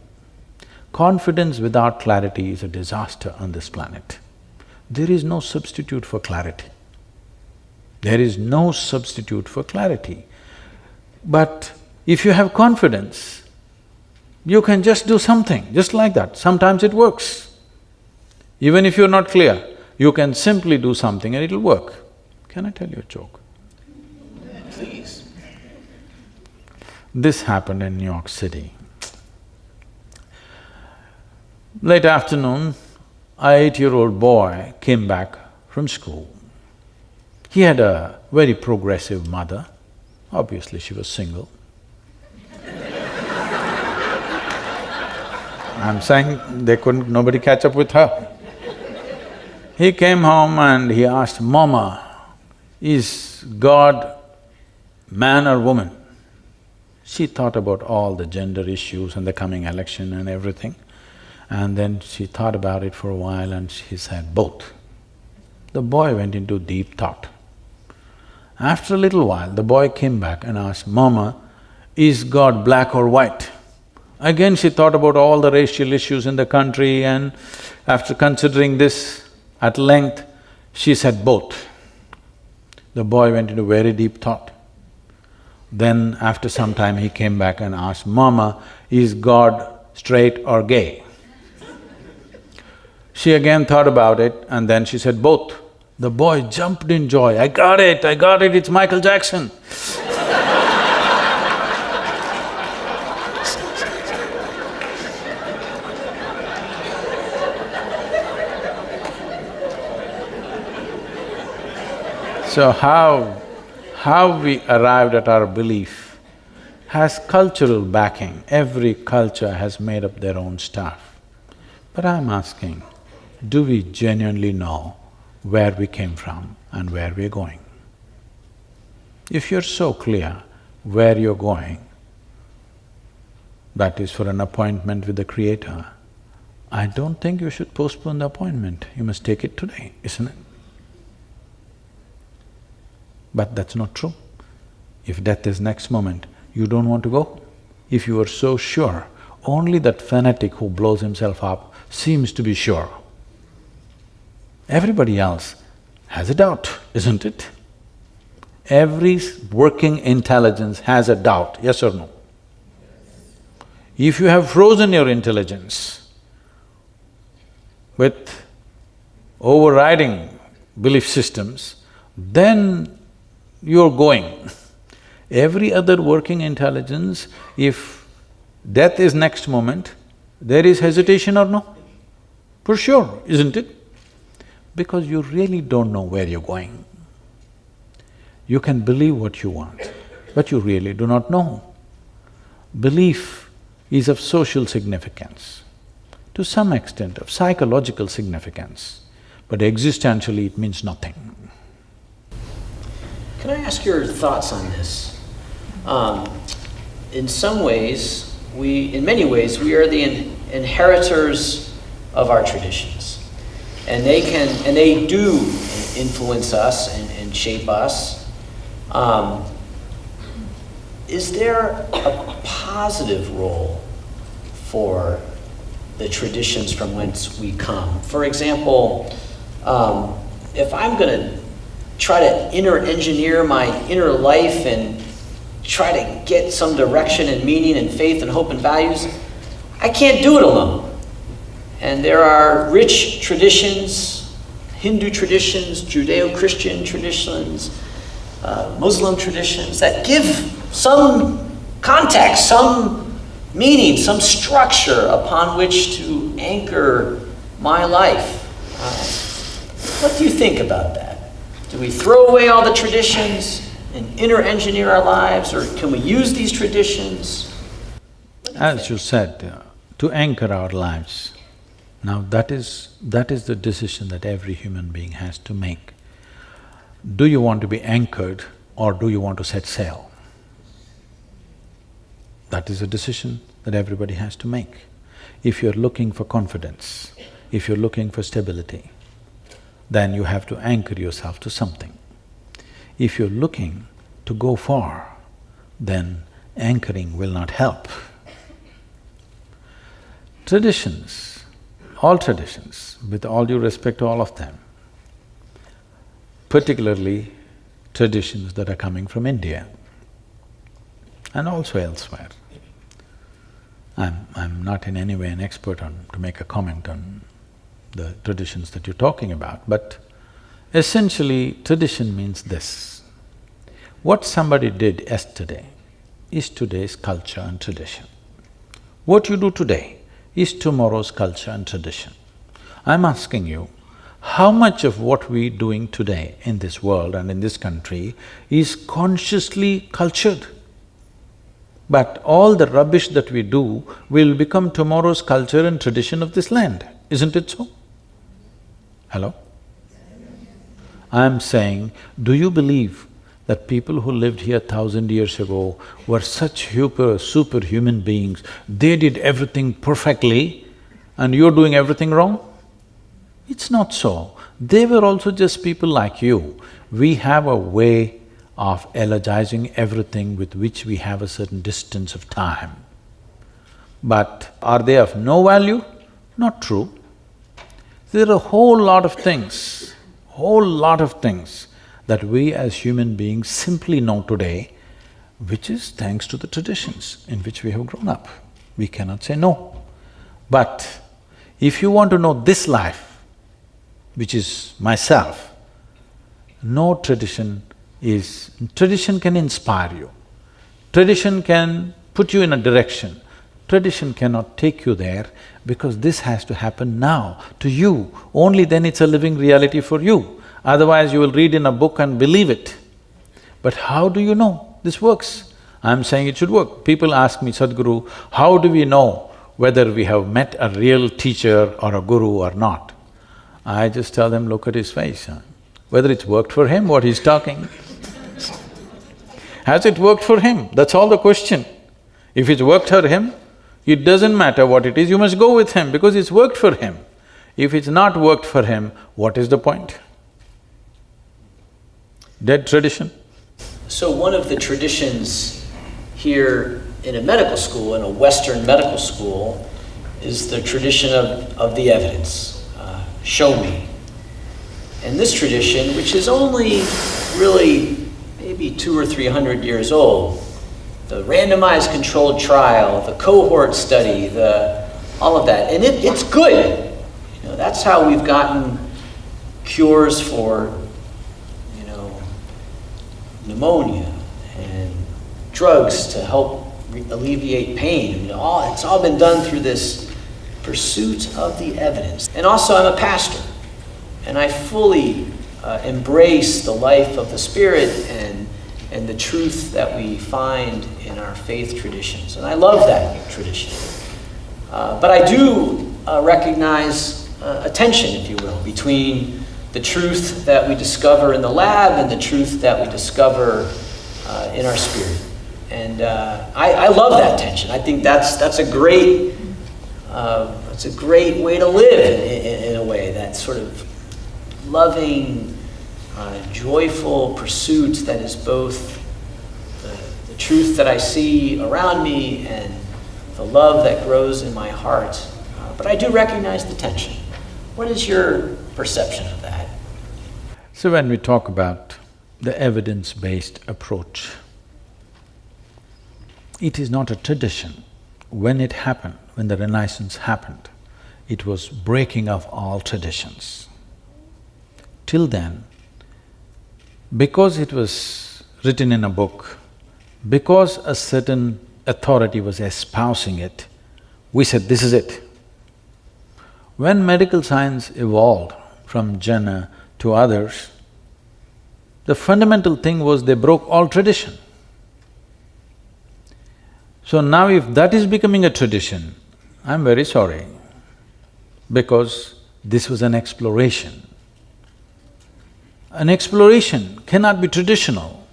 Confidence without clarity is a disaster on this planet. There is no substitute for clarity. There is no substitute for clarity. But if you have confidence, you can just do something, just like that. Sometimes it works. Even if you're not clear, you can simply do something and it'll work. Can I tell you a joke? Please. This happened in New York City. Late afternoon, an 8-year-old boy came back from school. He had a very progressive mother. Obviously, she was single. I'm saying nobody catch up with her. He came home and he asked, "Mama, is God man or woman?" She thought about all the gender issues and the coming election and everything. And then she thought about it for a while and she said, "Both." The boy went into deep thought. After a little while, the boy came back and asked, "Mama, is God black or white?" Again she thought about all the racial issues in the country, and after considering this at length, she said, "Both." The boy went into very deep thought. Then after some time he came back and asked, "Mama, is God straight or gay?" She again thought about it and then she said, "Both." The boy jumped in joy, I got it, it's Michael Jackson." So how we arrived at our belief has cultural backing. Every culture has made up their own stuff. But I'm asking, do we genuinely know where we came from and where we're going? If you're so clear where you're going, that is for an appointment with the Creator, I don't think you should postpone the appointment. You must take it today, isn't it? But that's not true. If death is next moment, you don't want to go. If you are so sure, only that fanatic who blows himself up seems to be sure. Everybody else has a doubt, isn't it? Every working intelligence has a doubt, yes or no? If you have frozen your intelligence with overriding belief systems, then you're going. Every other working intelligence, if death is next moment, there is hesitation or no? For sure, isn't it? Because you really don't know where you're going. You can believe what you want, but you really do not know. Belief is of social significance, to some extent of psychological significance, but existentially it means nothing. Can I ask your thoughts on this? In some ways, in many ways, we are the inheritors of our traditions. and they do influence us and shape us. Is there a positive role for the traditions from whence we come? For example, if I'm going to try to inner engineer my inner life and try to get some direction and meaning and faith and hope and values, I can't do it alone. And there are rich traditions, Hindu traditions, Judeo-Christian traditions, Muslim traditions that give some context, some meaning, some structure upon which to anchor my life. What do you think about that? Do we throw away all the traditions and inner engineer our lives, or can we use these traditions? As you said, to anchor our lives. Now that is the decision that every human being has to make. Do you want to be anchored or do you want to set sail? That is a decision that everybody has to make. If you're looking for confidence, if you're looking for stability, then you have to anchor yourself to something. If you're looking to go far, then anchoring will not help. Traditions, all traditions, with all due respect to all of them, particularly traditions that are coming from India and also elsewhere. I'm not in any way an expert to make a comment on the traditions that you're talking about, but essentially tradition means this. What somebody did yesterday is today's culture and tradition. What you do today is tomorrow's culture and tradition. I'm asking you, how much of what we're doing today in this world and in this country is consciously cultured? But all the rubbish that we do will become tomorrow's culture and tradition of this land, isn't it so? Hello? I'm saying, do you believe that people who lived here 1,000 years ago were such superhuman beings, they did everything perfectly and you're doing everything wrong? It's not so. They were also just people like you. We have a way of elogizing everything with which we have a certain distance of time. But are they of no value? Not true. There are a whole lot of things that we as human beings simply know today, which is thanks to the traditions in which we have grown up. We cannot say no. But if you want to know this life, which is myself, no tradition is… Tradition can inspire you, tradition can put you in a direction, tradition cannot take you there because this has to happen now to you, only then it's a living reality for you. Otherwise you will read in a book and believe it. But how do you know this works? I'm saying it should work. People ask me, Sadhguru, how do we know whether we have met a real teacher or a guru or not? I just tell them, look at his face, whether it's worked for him, what he's talking. Has it worked for him? That's all the question. If it's worked for him, it doesn't matter what it is, you must go with him because it's worked for him. If it's not worked for him, what is the point? Dead tradition. So one of the traditions here in a medical school, in a Western medical school, is the tradition of the evidence. Show me. And this tradition, which is only really maybe 200 or 300 years old, the randomized controlled trial, the cohort study, all of that, and it's good. You know, that's how we've gotten cures for, pneumonia and drugs to help alleviate pain. It's all been done through this pursuit of the evidence. And also I'm a pastor, and I fully embrace the life of the Spirit and the truth that we find in our faith traditions. And I love that tradition. But I do recognize a tension, if you will, between the truth that we discover in the lab and the truth that we discover in our spirit. And I love that tension. I think that's a great way to live in a way, that sort of loving, joyful pursuit that is both the truth that I see around me and the love that grows in my heart. But I do recognize the tension. What is your perception of that? So when we talk about the evidence-based approach, it is not a tradition. When it happened, when the Renaissance happened, it was breaking of all traditions. Till then, because it was written in a book, because a certain authority was espousing it, we said, this is it. When medical science evolved from Jana to others, the fundamental thing was they broke all tradition. So now if that is becoming a tradition, I'm very sorry, because this was an exploration. An exploration cannot be traditional.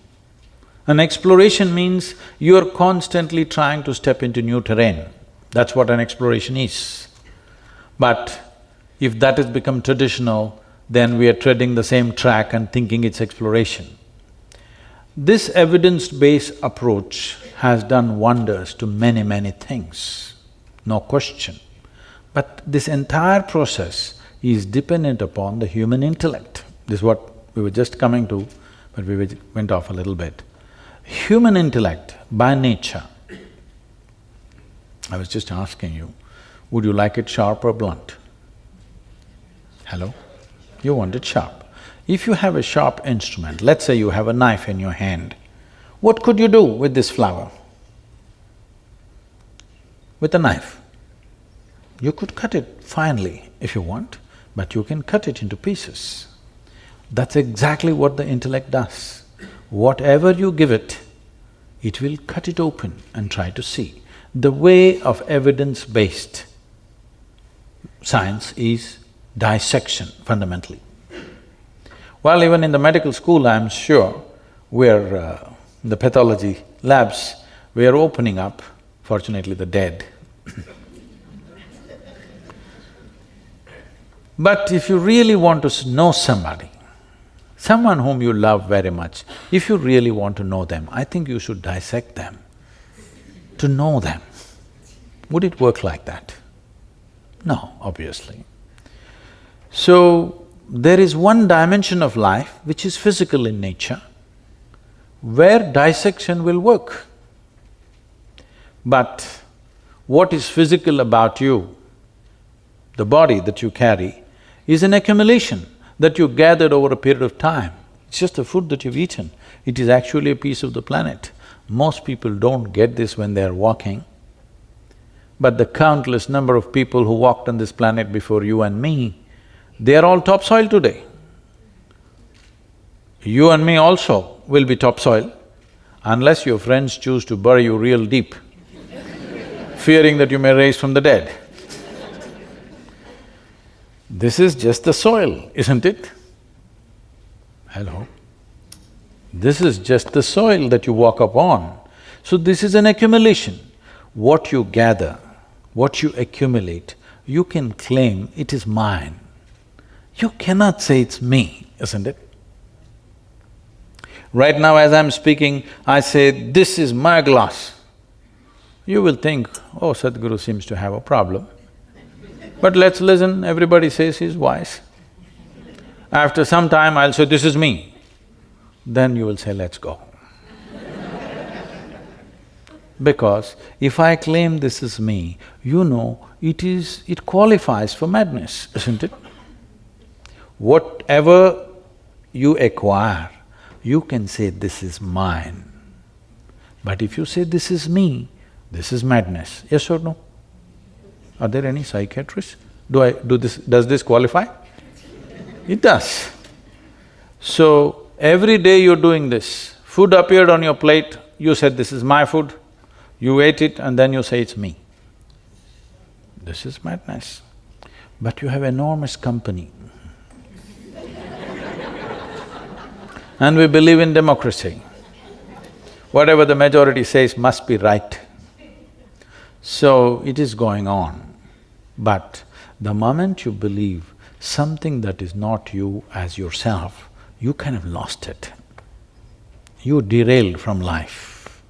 An exploration means you're constantly trying to step into new terrain. That's what an exploration is. But if that has become traditional, then we are treading the same track and thinking it's exploration. This evidence-based approach has done wonders to many, many things, no question. But this entire process is dependent upon the human intellect. This is what we were just coming to, but we went off a little bit. Human intellect, by nature, I was just asking you, would you like it sharp or blunt? Hello? You want it sharp. If you have a sharp instrument, let's say you have a knife in your hand, what could you do with this flower? With a knife. You could cut it finely if you want, but you can cut it into pieces. That's exactly what the intellect does. Whatever you give it, it will cut it open and try to see. The way of evidence-based science is dissection, fundamentally. Well, even in the medical school, I'm sure, we're the pathology labs, we are opening up, fortunately the dead. But if you really want to know somebody, someone whom you love very much, if you really want to know them, I think you should dissect them to know them. Would it work like that? No, obviously. So, there is one dimension of life which is physical in nature, where dissection will work. But what is physical about you, the body that you carry, is an accumulation that you gathered over a period of time. It's just the food that you've eaten. It is actually a piece of the planet. Most people don't get this when they're walking. But the countless number of people who walked on this planet before you and me, they are all topsoil today. You and me also will be topsoil, unless your friends choose to bury you real deep, fearing that you may rise from the dead. This is just the soil, isn't it? Hello? This is just the soil that you walk upon. So this is an accumulation. What you gather, what you accumulate, you can claim it is mine. You cannot say it's me, isn't it? Right now as I'm speaking, I say, this is my glass. You will think, oh, Sadhguru seems to have a problem. But let's listen, everybody says he's wise. After some time, I'll say, this is me. Then you will say, let's go. Because if I claim this is me, you know, it qualifies for madness, isn't it? Whatever you acquire, you can say, this is mine. But if you say, this is me, this is madness, yes or no? Are there any psychiatrists? Does this qualify? It does. So, every day you're doing this, food appeared on your plate, you said, this is my food, you ate it and then you say, it's me. This is madness. But you have enormous company. And we believe in democracy. Whatever the majority says must be right. So, it is going on. But the moment you believe something that is not you as yourself, you kind of lost it. You derailed from life.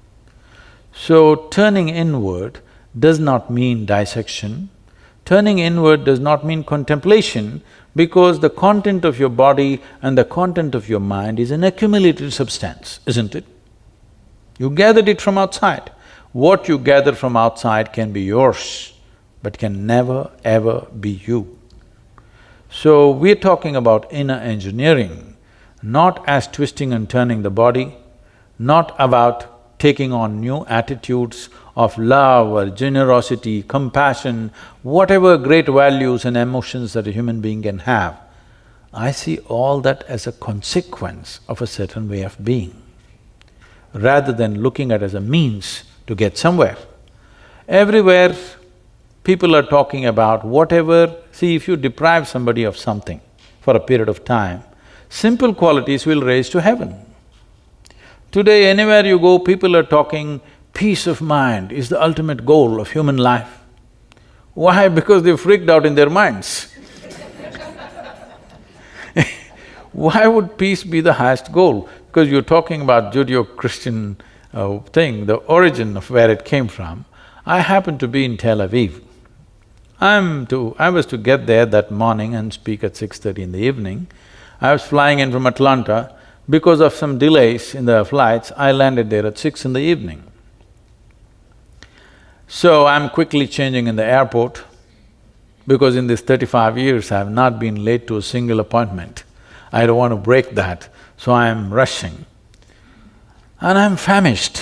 So turning inward does not mean dissection. Turning inward does not mean contemplation, because the content of your body and the content of your mind is an accumulated substance, isn't it? You gathered it from outside. What you gather from outside can be yours, but can never ever be you. So we're talking about inner engineering, not as twisting and turning the body, not about taking on new attitudes of love or generosity, compassion, whatever great values and emotions that a human being can have. I see all that as a consequence of a certain way of being, rather than looking at it as a means to get somewhere. Everywhere people are talking about whatever… See, if you deprive somebody of something for a period of time, simple qualities will raise to heaven. Today, anywhere you go, people are talking peace of mind is the ultimate goal of human life. Why? Because they've freaked out in their minds. Why would peace be the highest goal? Because you're talking about Judeo-Christian thing, the origin of where it came from. I happened to be in Tel Aviv. I was to get there that morning and speak at 6:30 in the evening. I was flying in from Atlanta. Because of some delays in the flights, I landed there at 6 in the evening. So I'm quickly changing in the airport, because in these 35 years I have not been late to a single appointment. I don't want to break that, so I'm rushing. And I'm famished,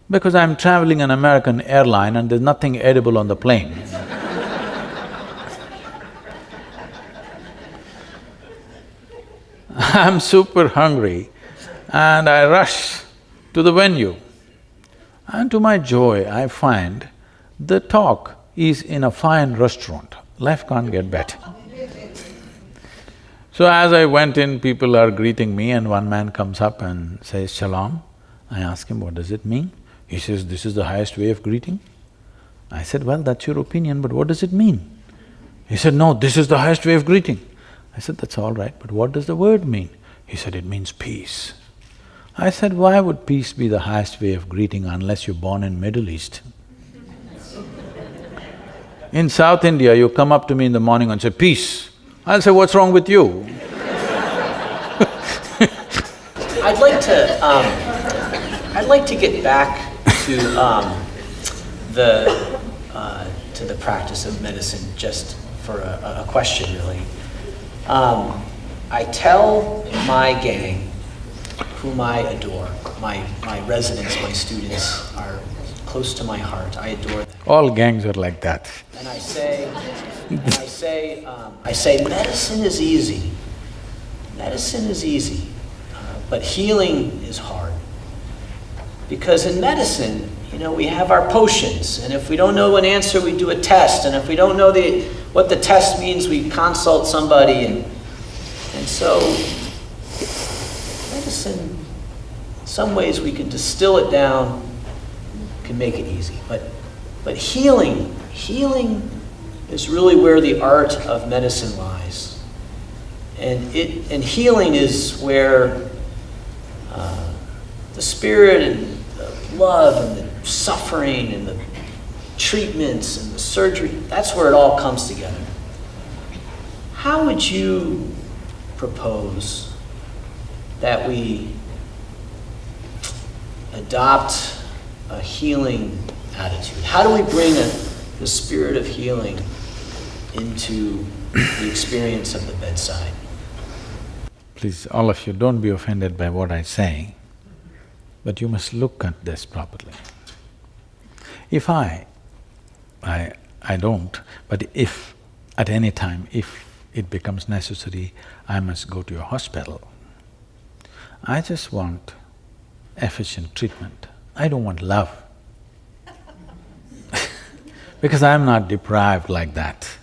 because I'm traveling an American airline and there's nothing edible on the plane. I'm super hungry and I rush to the venue. And to my joy, I find the talk is in a fine restaurant. Life can't get better. So as I went in, people are greeting me and one man comes up and says, "Shalom." I ask him, "What does it mean?" He says, "This is the highest way of greeting." I said, "Well, that's your opinion, but what does it mean?" He said, "No, this is the highest way of greeting." I said, "That's all right, but what does the word mean?" He said, "It means peace." I said, "Why would peace be the highest way of greeting unless you're born in Middle East?" In South India, you come up to me in the morning and say, "Peace." I'll say, "What's wrong with you?" I'd like to get back to the practice of medicine, just for a question, really. I tell my gang, whom I adore, my residents, my students are close to my heart. I adore them. All gangs are like that. And I say, medicine is easy. Medicine is easy, but healing is hard. Because in medicine, we have our potions, and if we don't know an answer, we do a test, and if we don't know what the test means, we consult somebody, and so medicine, in some ways we can distill it down, can make it easy, but healing is really where the art of medicine lies. And healing is where the spirit and the love and the suffering and the treatments and the surgery, that's where it all comes together. How would you propose that we adopt a healing attitude? How do we bring the spirit of healing into the experience of the bedside? Please, all of you, don't be offended by what I say, but you must look at this properly. If I don't, but if at any time, if it becomes necessary, I must go to a hospital, I just want efficient treatment. I don't want love. Because I'm not deprived like that.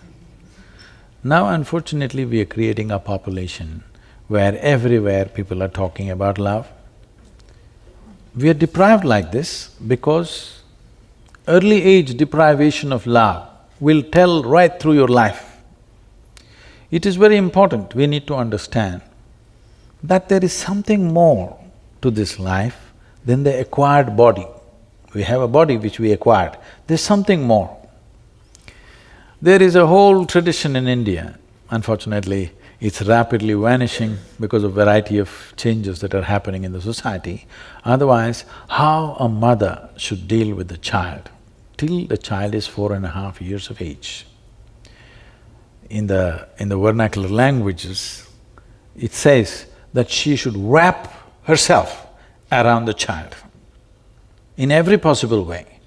Now, unfortunately, we are creating a population where everywhere people are talking about love. We are deprived like this because early age deprivation of love will tell right through your life. It is very important, we need to understand that there is something more to this life than the acquired body. We have a body which we acquired, there's something more. There is a whole tradition in India, unfortunately, it's rapidly vanishing because of variety of changes that are happening in the society. Otherwise, how a mother should deal with the child till the child is 4.5 years of age. In the vernacular languages, it says that she should wrap herself around the child in every possible way.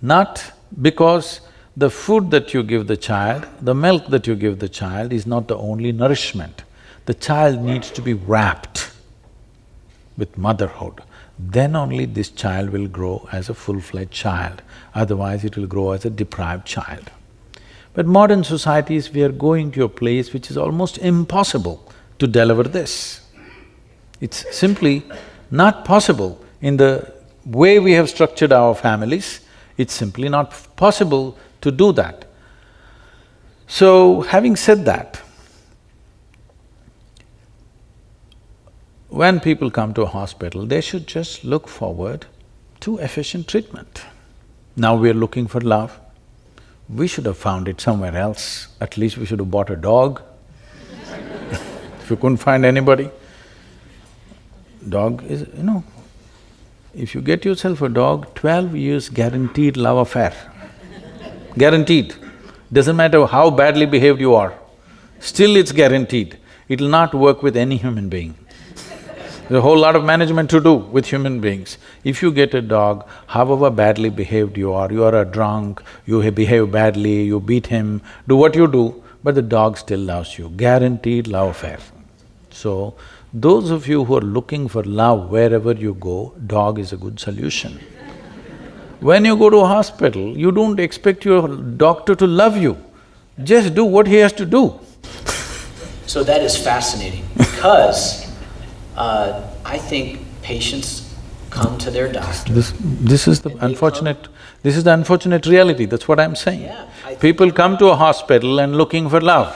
Not because the food that you give the child, the milk that you give the child is not the only nourishment. The child needs to be wrapped with motherhood. Then only this child will grow as a full-fledged child, otherwise it will grow as a deprived child. But modern societies, we are going to a place which is almost impossible to deliver this. It's simply not possible in the way we have structured our families, it's simply not possible to do that. So, having said that, when people come to a hospital, they should just look forward to efficient treatment. Now we are looking for love. We should have found it somewhere else. At least we should have bought a dog if you couldn't find anybody. Dog is… if you get yourself a dog, 12 years guaranteed love affair. Guaranteed. Doesn't matter how badly behaved you are, still it's guaranteed. It'll not work with any human being. There's a whole lot of management to do with human beings. If you get a dog, however badly behaved you are a drunk, you behave badly, you beat him, do what you do, but the dog still loves you, guaranteed love affair. So, those of you who are looking for love wherever you go, dog is a good solution. When you go to a hospital, you don't expect your doctor to love you, just do what he has to do. So that is fascinating because I think patients come to their doctor. This is the unfortunate reality, that's what I'm saying. Yeah, People come to a hospital and looking for love.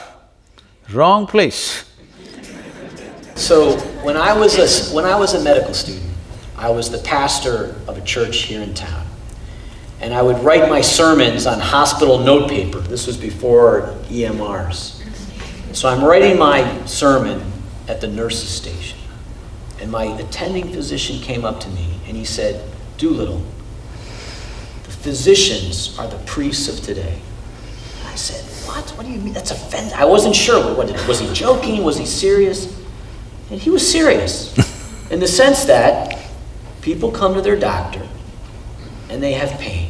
Wrong place. So when I was a medical student, I was the pastor of a church here in town. And I would write my sermons on hospital note paper. This was before EMRs. So I'm writing my sermon at the nurse's station. And my attending physician came up to me and he said, "Doolittle, the physicians are the priests of today." And I said, "What? What do you mean? That's offensive." I wasn't sure. Was he joking? Was he serious? And he was serious in the sense that people come to their doctor and they have pain.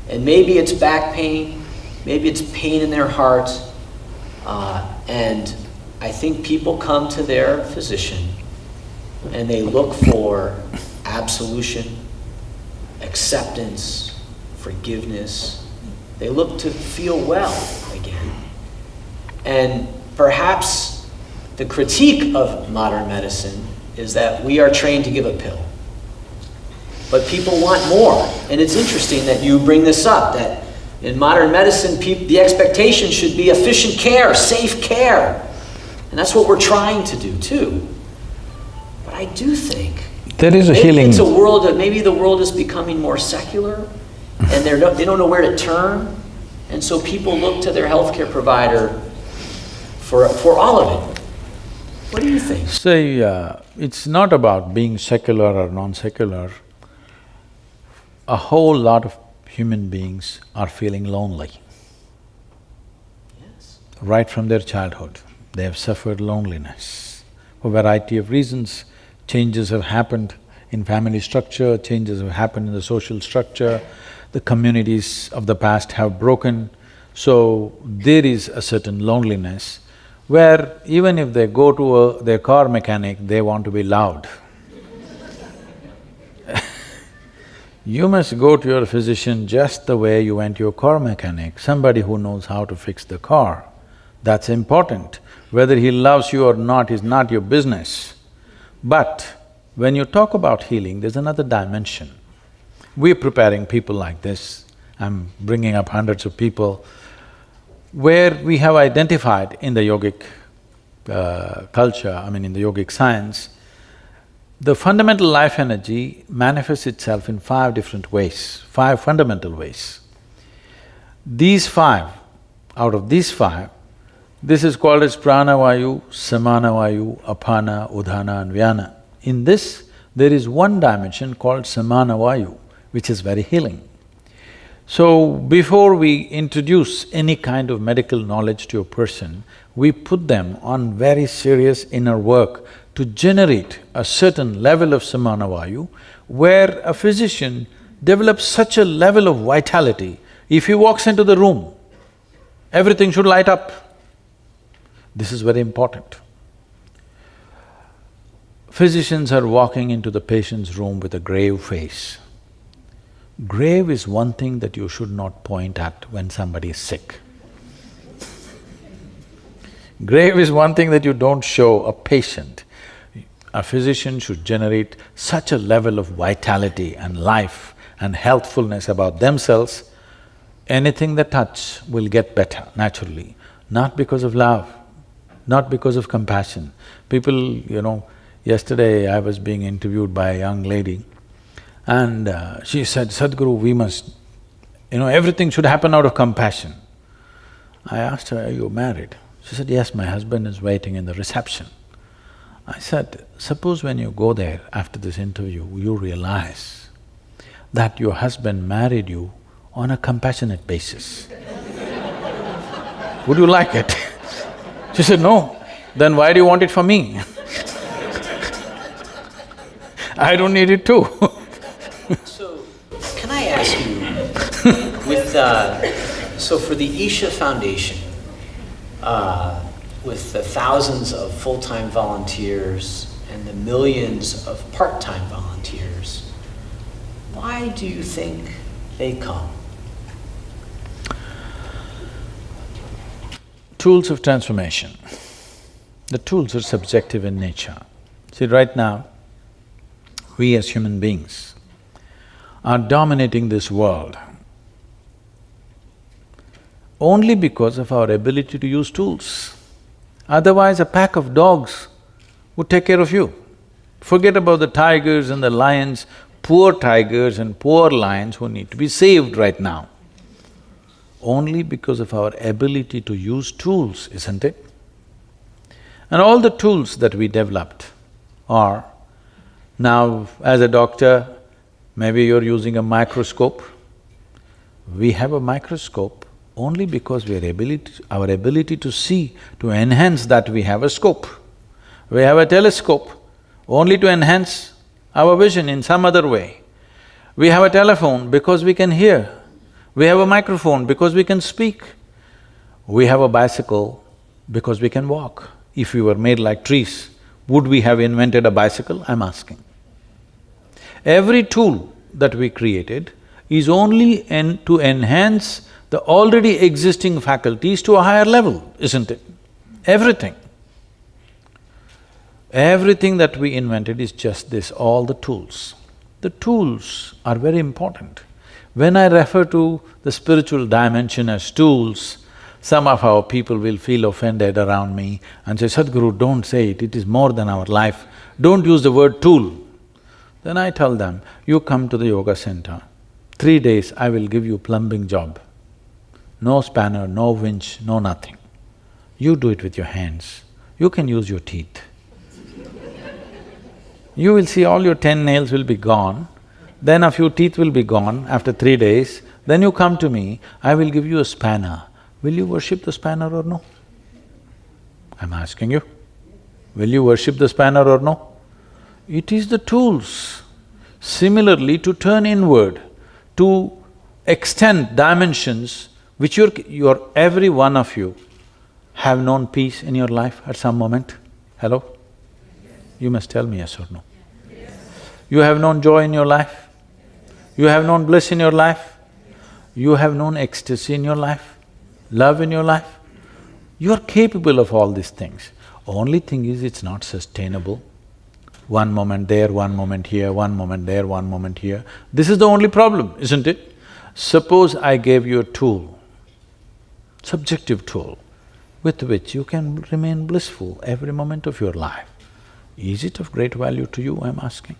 And maybe it's back pain, maybe it's pain in their heart, and I think people come to their physician and they look for absolution, acceptance, forgiveness. They look to feel well again. And perhaps the critique of modern medicine is that we are trained to give a pill. But people want more, and it's interesting that you bring this up, that in modern medicine, the expectation should be efficient care, safe care. And that's what we're trying to do too. But I do think there is a healing. It's a world that maybe the world is becoming more secular, and they don't know where to turn, and so people look to their healthcare provider for all of it. What do you think? Say, it's not about being secular or non-secular. A whole lot of human beings are feeling lonely. Yes. Right from their childhood, they have suffered loneliness. For a variety of reasons, changes have happened in family structure, changes have happened in the social structure, the communities of the past have broken, so there is a certain loneliness where even if they go to their car mechanic, they want to be loud. You must go to your physician just the way you went to your car mechanic, somebody who knows how to fix the car. That's important. Whether he loves you or not is not your business. But when you talk about healing, there's another dimension. We're preparing people like this, I'm bringing up hundreds of people. where we have identified in the yogic culture, in the yogic science, the fundamental life energy manifests itself in 5 different ways, 5 fundamental ways. These 5, out of these 5, this is called as pranavayu, samanavayu, apana, udhana and vyana. In this, there is one dimension called samanavayu, which is very healing. So, before we introduce any kind of medical knowledge to a person, we put them on very serious inner work to generate a certain level of samanavayu, where a physician develops such a level of vitality, if he walks into the room, everything should light up. This is very important. Physicians are walking into the patient's room with a grave face. Grave is one thing that you should not point at when somebody is sick. Grave is one thing that you don't show a patient. A physician should generate such a level of vitality and life and healthfulness about themselves, anything they touch will get better naturally, not because of love, not because of compassion. People, yesterday I was being interviewed by a young lady and she said, Sadhguru, we must… everything should happen out of compassion. I asked her, are you married? She said, yes, my husband is waiting in the reception. I said, suppose when you go there after this interview, you realize that your husband married you on a compassionate basis. Would you like it? She said, no. Then why do you want it for me? I don't need it too. So, can I ask you, so for the Isha Foundation, with the thousands of full-time volunteers and the millions of part-time volunteers, why do you think they come? Tools of transformation. The tools are subjective in nature. See, right now, we as human beings are dominating this world only because of our ability to use tools. Otherwise, a pack of dogs would take care of you. Forget about the tigers and the lions, poor tigers and poor lions who need to be saved right now. Only because of our ability to use tools, isn't it? And all the tools that we developed are… Now, as a doctor, maybe you're using a microscope. We have a microscope only because our ability to see, to enhance that we have a scope. We have a telescope only to enhance our vision in some other way. We have a telephone because we can hear. We have a microphone because we can speak. We have a bicycle because we can walk. If we were made like trees, would we have invented a bicycle? I'm asking. Every tool that we created is only to enhance the already existing faculties to a higher level, isn't it? Everything. Everything that we invented is just this, all the tools. The tools are very important. When I refer to the spiritual dimension as tools, some of our people will feel offended around me and say, Sadhguru, don't say it, it is more than our life. Don't use the word tool. Then I tell them, you come to the yoga center, 3 days I will give you plumbing job. No spanner, no winch, no nothing. You do it with your hands. You can use your teeth. You will see all your 10 nails will be gone, then a few teeth will be gone after 3 days, then you come to me, I will give you a spanner. Will you worship the spanner or no? I'm asking you, will you worship the spanner or no? It is the tools. Similarly, to turn inward, to extend dimensions which every one of you have known peace in your life at some moment. Hello? You must tell me yes or no. Yes. You have known joy in your life? You have known bliss in your life? You have known ecstasy in your life? Love in your life? You are capable of all these things. Only thing is, it's not sustainable. One moment there, one moment here, one moment there, one moment here. This is the only problem, isn't it? Suppose I gave you a tool. subjective tool with which you can remain blissful every moment of your life. Is it of great value to you, I'm asking?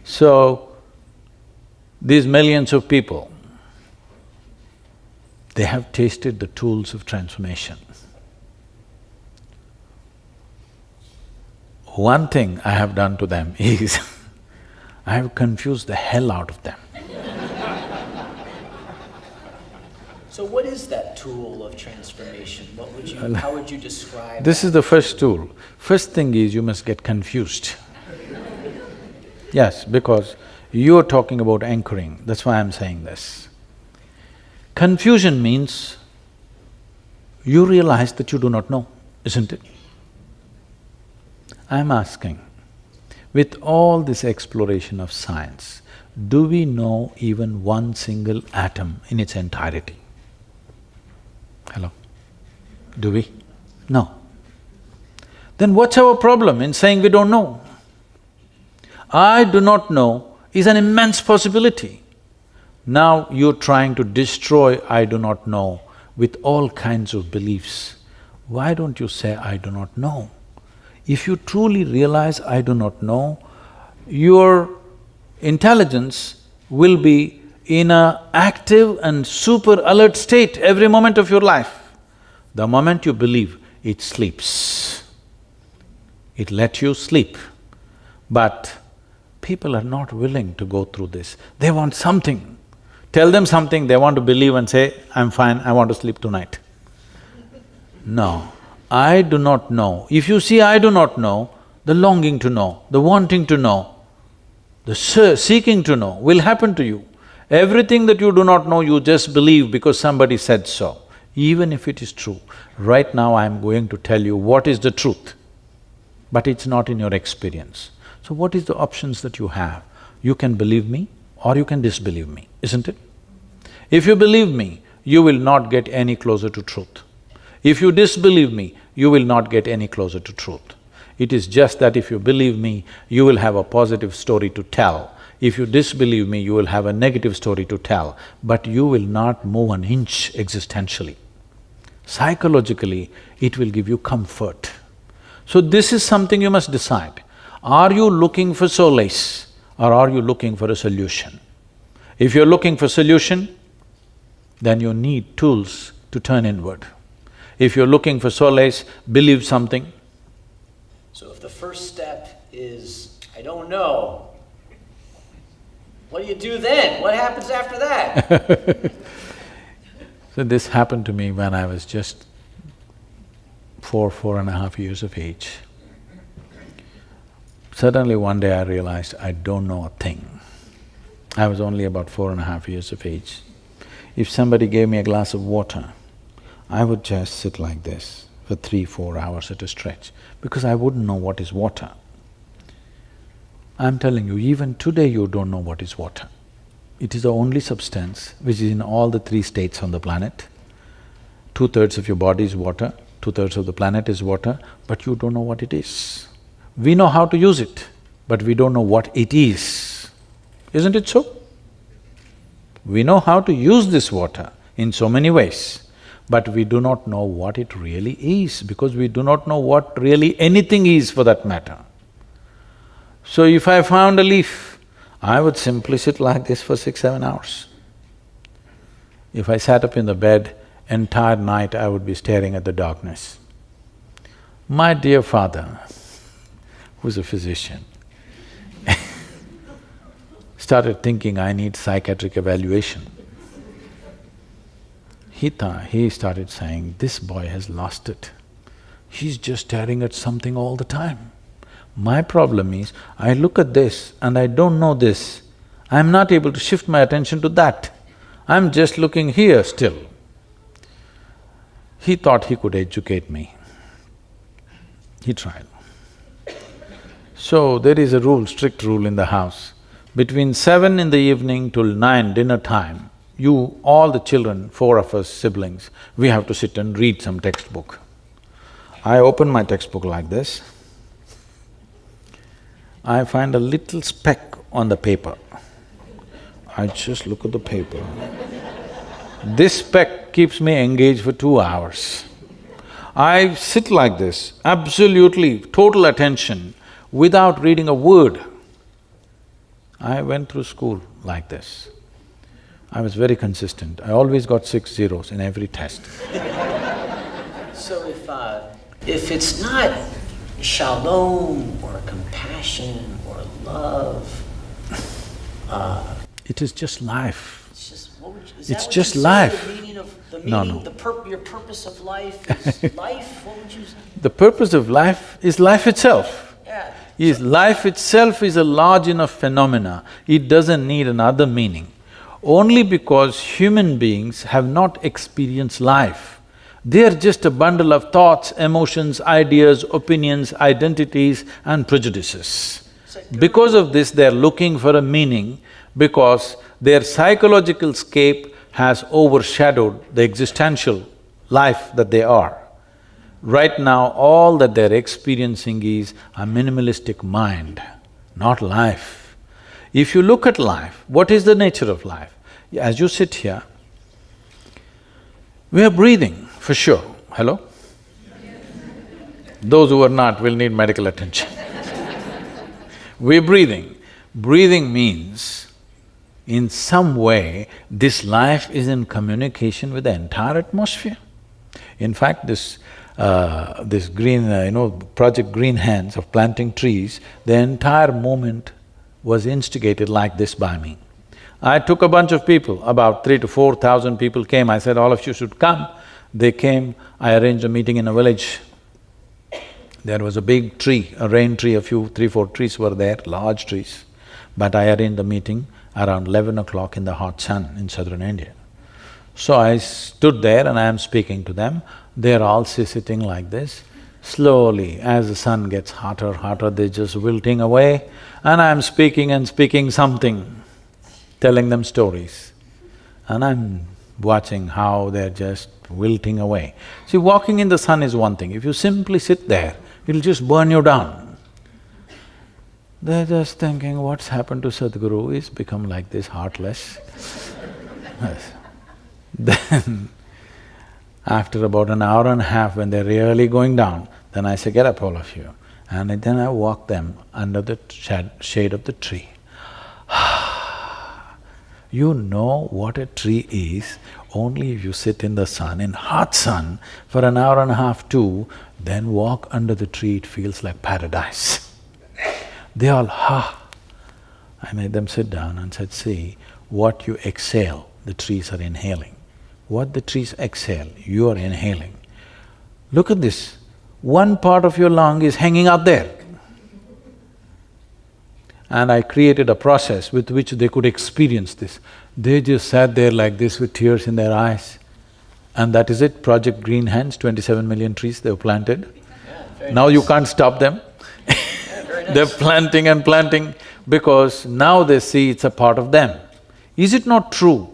So, these millions of people, they have tasted the tools of transformation. One thing I have done to them is I have confused the hell out of them. So what is that tool of transformation? How would you describe This that? is the first tool. First thing is you must get confused. Yes, because you're talking about anchoring, that's why I'm saying this. Confusion means you realize that you do not know, isn't it? I'm asking, with all this exploration of science, do we know even one single atom in its entirety? Hello? Do we? No. Then what's our problem in saying we don't know? I do not know is an immense possibility. Now you're trying to destroy I do not know with all kinds of beliefs. Why don't you say I do not know? If you truly realize I do not know, your intelligence will be in an active and super alert state every moment of your life. The moment you believe, it sleeps. It lets you sleep. But people are not willing to go through this. They want something. Tell them something, they want to believe and say, I'm fine, I want to sleep tonight. No, I do not know. If you see I do not know, the longing to know, the wanting to know, the seeking to know will happen to you. Everything that you do not know, you just believe because somebody said so. Even if it is true, right now I'm going to tell you what is the truth, but it's not in your experience. So what is the options that you have? You can believe me or you can disbelieve me, isn't it? If you believe me, you will not get any closer to truth. If you disbelieve me, you will not get any closer to truth. It is just that if you believe me, you will have a positive story to tell. If you disbelieve me, you will have a negative story to tell, but you will not move an inch existentially. Psychologically, it will give you comfort. So this is something you must decide. Are you looking for solace or are you looking for a solution? If you're looking for solution, then you need tools to turn inward. If you're looking for solace, believe something. So if the first step is, I don't know, what do you do then? What happens after that? So this happened to me when I was just 4.5 years of age. Suddenly one day I realized I don't know a thing. I was only about 4.5 years of age. If somebody gave me a glass of water, I would just sit like this for 3-4 hours at a stretch because I wouldn't know what is water. I'm telling you, even today you don't know what is water. It is the only substance which is in all the 3 states on the planet. 2/3 of your body is water, 2/3 of the planet is water, but you don't know what it is. We know how to use it, but we don't know what it is. Isn't it so? We know how to use this water in so many ways, but we do not know what it really is because we do not know what really anything is for that matter. So if I found a leaf, I would simply sit like this for 6-7 hours. If I sat up in the bed, entire night I would be staring at the darkness. My dear father, who's a physician, started thinking I need psychiatric evaluation. He started saying, this boy has lost it. He's just staring at something all the time. My problem is, I look at this and I don't know this. I'm not able to shift my attention to that. I'm just looking here still. He thought he could educate me. He tried. So there is a rule, strict rule in the house. Between 7 in the evening till 9 dinner time, all the children, 4 of us siblings, we have to sit and read some textbook. I open my textbook like this. I find a little speck on the paper. I just look at the paper. This speck that keeps me engaged for 2 hours. I sit like this, absolutely total attention, without reading a word. I went through school like this. I was very consistent. I always got 6 zeros in every test. So if it's not shalom or compassion or love, it is just life. it's just It's just life. The meaning of the No, meaning, no. your purpose of life is life. What would you say? The purpose of life is life itself. Yeah. Life itself is a large enough phenomena, it doesn't need another meaning. Only because human beings have not experienced life. They are just a bundle of thoughts, emotions, ideas, opinions, identities and prejudices. Because of this, they are looking for a meaning because their psychological scape has overshadowed the existential life that they are. Right now, all that they're experiencing is a minimalistic mind, not life. If you look at life, what is the nature of life? As you sit here, we are breathing, for sure. Hello? Those who are not will need medical attention. We're breathing. Breathing means, in some way, this life is in communication with the entire atmosphere. In fact, this green, Project Green Hands of planting trees, the entire movement was instigated like this by me. I took a bunch of people, about 3,000 to 4,000 people came, I said, all of you should come. They came, I arranged a meeting in a village. There was a big tree, a rain tree, 3, 4 trees were there, large trees. But I arranged the meeting around 11 o'clock in the hot sun in southern India. So I stood there and I am speaking to them. They're all sitting like this. Slowly, as the sun gets hotter, they're just wilting away. And I'm speaking and speaking something, telling them stories. And I'm watching how they're just wilting away. See, walking in the sun is one thing. If you simply sit there, it'll just burn you down. They're just thinking, what's happened to Sadhguru? He's become like this, heartless. Yes. Then, after about an hour and a half, when they're really going down, then I say, get up all of you. And then I walk them under the shade of the tree. You know what a tree is only if you sit in the sun, in hot sun, for an hour and a half too, then walk under the tree, it feels like paradise. They all, I made them sit down and said, see, what you exhale, the trees are inhaling. What the trees exhale, you are inhaling. Look at this, one part of your lung is hanging out there. And I created a process with which they could experience this. They just sat there like this with tears in their eyes. And that is it, Project Green Hands, 27 million trees they've planted. Yeah, now nice. You can't stop them. Yeah, very nice. They're planting and planting because now they see it's a part of them. Is it not true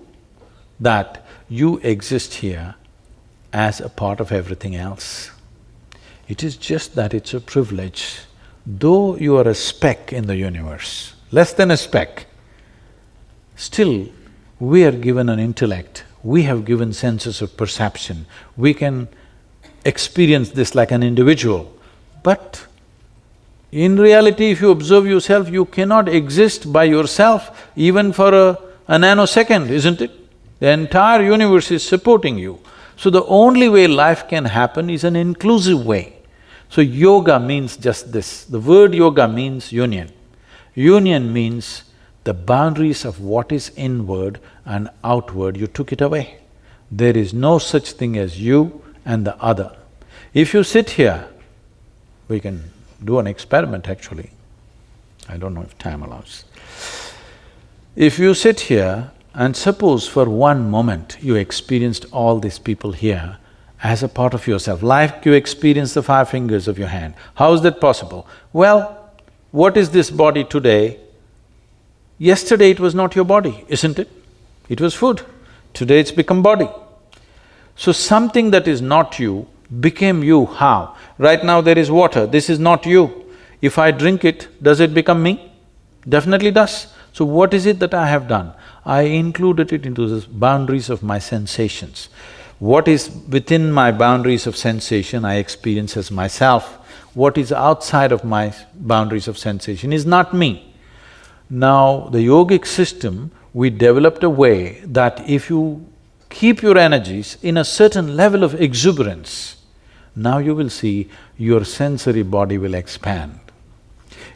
that you exist here as a part of everything else? It is just that it's a privilege. Though you are a speck in the universe, less than a speck, still we are given an intellect, we have given senses of perception, we can experience this like an individual. But in reality, if you observe yourself, you cannot exist by yourself even for a nanosecond, isn't it? The entire universe is supporting you. So the only way life can happen is an inclusive way. So yoga means just this, the word yoga means union. Union means the boundaries of what is inward and outward, you took it away. There is no such thing as you and the other. If you sit here, we can do an experiment actually, I don't know if time allows. If you sit here and suppose for one moment you experienced all these people here as a part of yourself, like you experience the 5 fingers of your hand. How is that possible? Well, what is this body today? Yesterday it was not your body, isn't it? It was food. Today it's become body. So something that is not you became you, how? Right now there is water, this is not you. If I drink it, does it become me? Definitely does. So what is it that I have done? I included it into the boundaries of my sensations. What is within my boundaries of sensation, I experience as myself. What is outside of my boundaries of sensation is not me. Now, the yogic system, we developed a way that if you keep your energies in a certain level of exuberance, now you will see your sensory body will expand.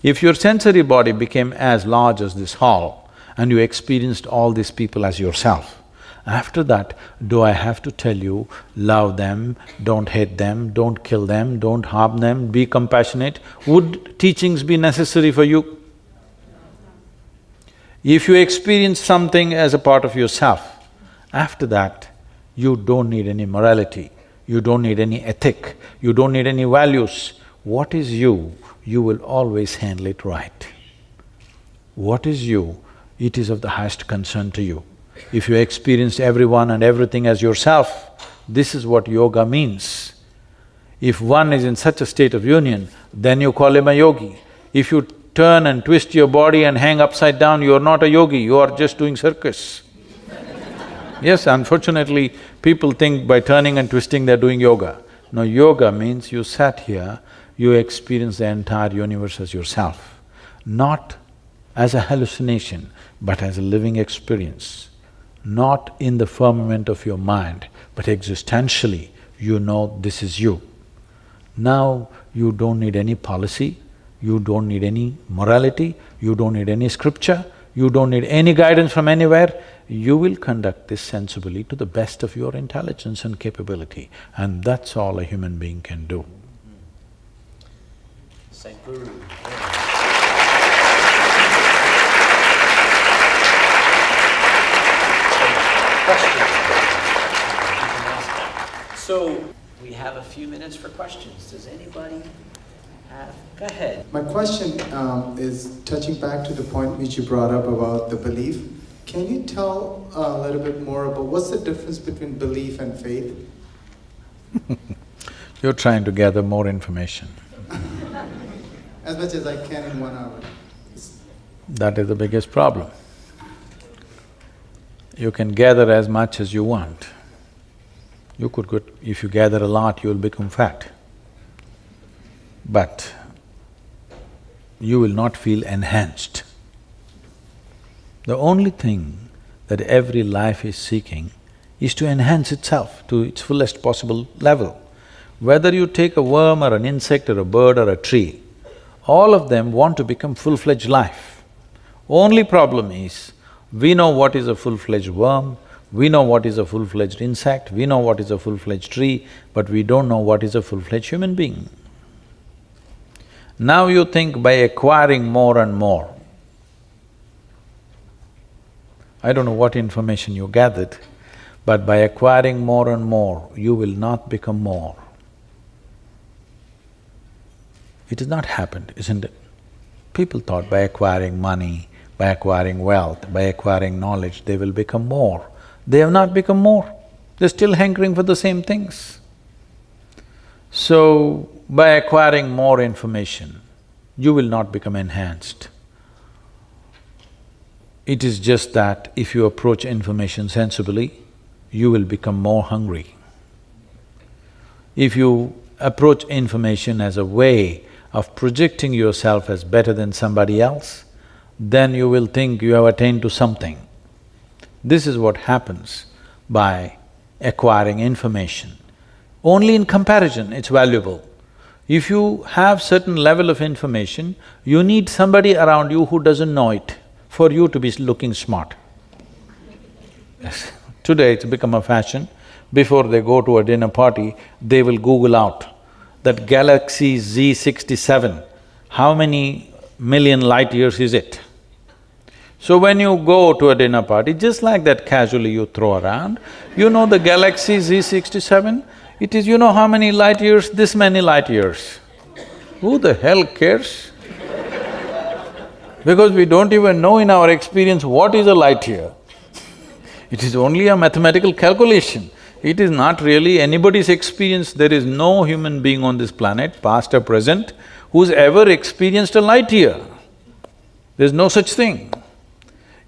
If your sensory body became as large as this hall and you experienced all these people as yourself, after that, do I have to tell you, love them, don't hate them, don't kill them, don't harm them, be compassionate? Would teachings be necessary for you? If you experience something as a part of yourself, after that, you don't need any morality, you don't need any ethic, you don't need any values. What is you, you will always handle it right. What is you, it is of the highest concern to you. If you experienced everyone and everything as yourself, this is what yoga means. If one is in such a state of union, then you call him a yogi. If you turn and twist your body and hang upside down, you are not a yogi, you are just doing circus. Yes, unfortunately, people think by turning and twisting they're doing yoga. No, yoga means you sat here, you experience the entire universe as yourself, not as a hallucination, but as a living experience. Not in the firmament of your mind, but existentially, you know this is you. Now, you don't need any policy, you don't need any morality, you don't need any scripture, you don't need any guidance from anywhere. You will conduct this sensibly to the best of your intelligence and capability, and that's all a human being can do. Sadhguru. So, we have a few minutes for questions. Does anybody have… Go ahead. My question is touching back to the point which you brought up about the belief. Can you tell a little bit more about what's the difference between belief and faith? You're trying to gather more information. As much as I can in 1 hour. That is the biggest problem. You can gather as much as you want. You could go… if you gather a lot, you'll become fat. But you will not feel enhanced. The only thing that every life is seeking is to enhance itself to its fullest possible level. Whether you take a worm or an insect or a bird or a tree, all of them want to become full-fledged life. Only problem is, we know what is a full-fledged worm, we know what is a full-fledged insect, we know what is a full-fledged tree, but we don't know what is a full-fledged human being. Now you think by acquiring more and more, I don't know what information you gathered, but by acquiring more and more, you will not become more. It has not happened, isn't it? People thought by acquiring money, by acquiring wealth, by acquiring knowledge, they will become more. They have not become more, they're still hankering for the same things. So, by acquiring more information, you will not become enhanced. It is just that if you approach information sensibly, you will become more hungry. If you approach information as a way of projecting yourself as better than somebody else, then you will think you have attained to something. This is what happens by acquiring information. Only in comparison it's valuable. If you have certain level of information, you need somebody around you who doesn't know it for you to be looking smart. Yes. Today it's become a fashion. Before they go to a dinner party, they will Google out that galaxy Z67, how many million light years is it? So when you go to a dinner party, just like that casually you throw around, you know the galaxy Z67, it is you know how many light years, this many light years. Who the hell cares? Because we don't even know in our experience what is a light year. It is only a mathematical calculation. It is not really anybody's experience. There is no human being on this planet, past or present, who's ever experienced a light year. There's no such thing.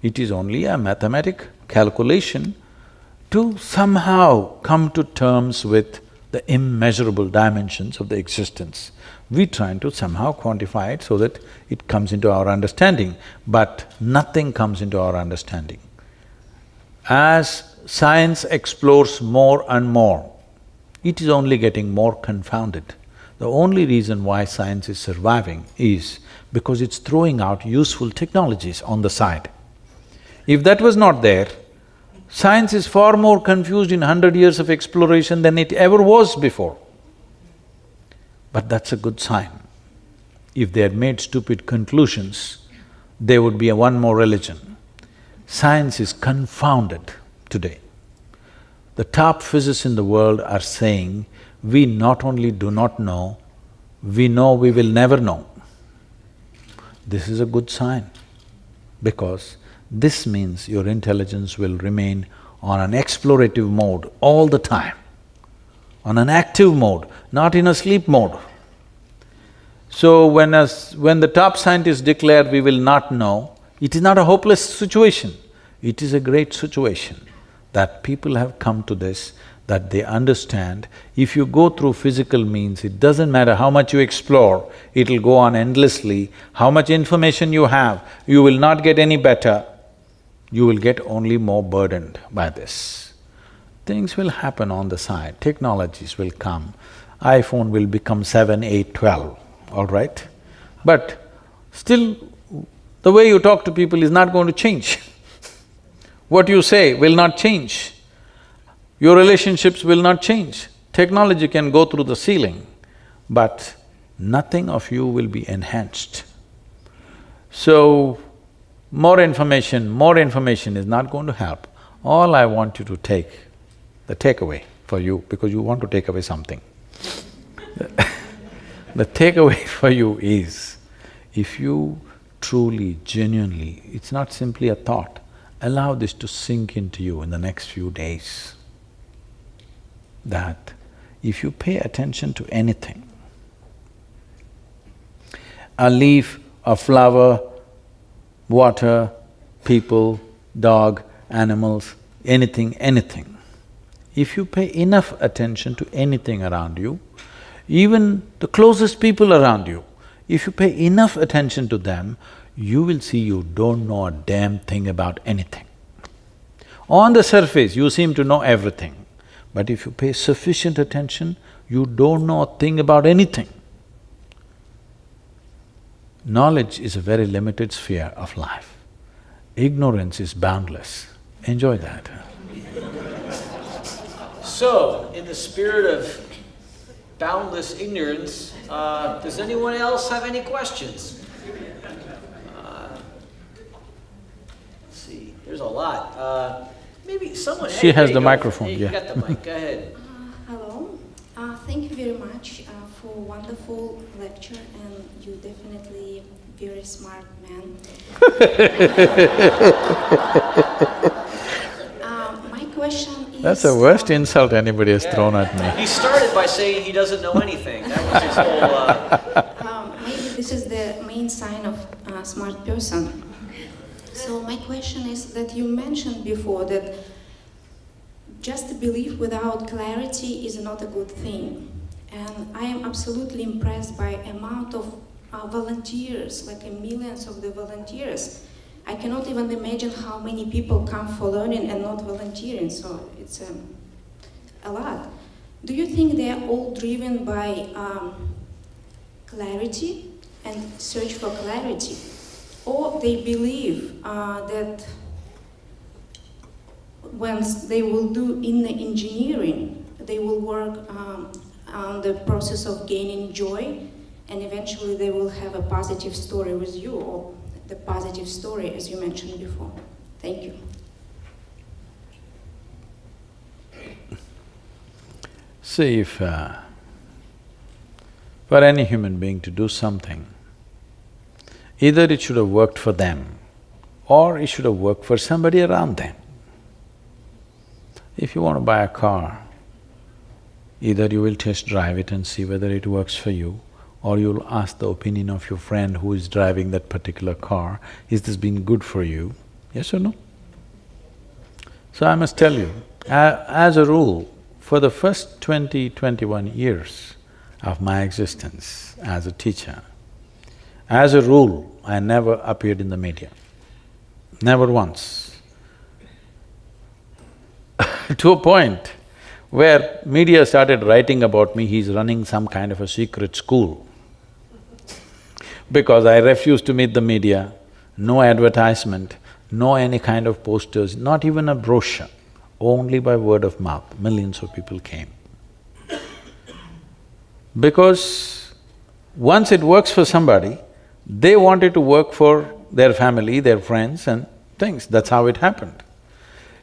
It is only a mathematic calculation to somehow come to terms with the immeasurable dimensions of the existence. We try to somehow quantify it so that it comes into our understanding, but nothing comes into our understanding. As science explores more and more, it is only getting more confounded. The only reason why science is surviving is because it's throwing out useful technologies on the side. If that was not there, science is far more confused in 100 years of exploration than it ever was before. But that's a good sign. If they had made stupid conclusions, there would be one more religion. Science is confounded today. The top physicists in the world are saying, we not only do not know, we know we will never know. This is a good sign, because this means your intelligence will remain on an explorative mode all the time, on an active mode, not in a sleep mode. So when the top scientists declare we will not know, it is not a hopeless situation, it is a great situation that people have come to this, that they understand if you go through physical means, it doesn't matter how much you explore, it'll go on endlessly. How much information you have, you will not get any better, you will get only more burdened by this. Things will happen on the side, technologies will come, iPhone will become 7, 8, 12, all right? But still, the way you talk to people is not going to change. What you say will not change. Your relationships will not change. Technology can go through the ceiling, but nothing of you will be enhanced. So, more information is not going to help. All I want you to take, the takeaway for you, because you want to take away something. The takeaway for you is, if you truly, genuinely, it's not simply a thought, allow this to sink into you in the next few days, that if you pay attention to anything, a leaf, a flower, water, people, dog, animals, anything, if you pay enough attention to anything around you, even the closest people around you, if you pay enough attention to them, you will see you don't know a damn thing about anything. On the surface, you seem to know everything, but if you pay sufficient attention, you don't know a thing about anything. Knowledge is a very limited sphere of life. Ignorance is boundless. Enjoy that. So, in the spirit of boundless ignorance, does anyone else have any questions? Let's see, there's a lot. Maybe someone… She has the microphone, hey, yeah. You got the mic, go ahead. Hello. Thank you very much for a wonderful lecture, and you definitely very smart man. My question is… That's the worst insult anybody has thrown at me. He started by saying he doesn't know anything. That was his whole… maybe this is the main sign of a smart person. So my question is that you mentioned before that just belief without clarity is not a good thing. And I am absolutely impressed by amount of volunteers, like millions of the volunteers. I cannot even imagine how many people come for learning and not volunteering, so it's a lot. Do you think they are all driven by clarity and search for clarity? Or they believe that once they will do in the engineering, they will work on the process of gaining joy, and eventually they will have a positive story with you, or the positive story as you mentioned before. Thank you. See, if for any human being to do something, either it should have worked for them, or it should have worked for somebody around them. If you want to buy a car, either you will test drive it and see whether it works for you, or you'll ask the opinion of your friend who is driving that particular car, is this been good for you? Yes or no? So I must tell you, As a rule, for the first 21 years of my existence as a teacher, as a rule, I never appeared in the media, never once. To a point where media started writing about me, he's running some kind of a secret school. Because I refused to meet the media, no advertisement, no any kind of posters, not even a brochure, only by word of mouth, millions of people came. Because once it works for somebody, they wanted to work for their family, their friends and things, that's how it happened.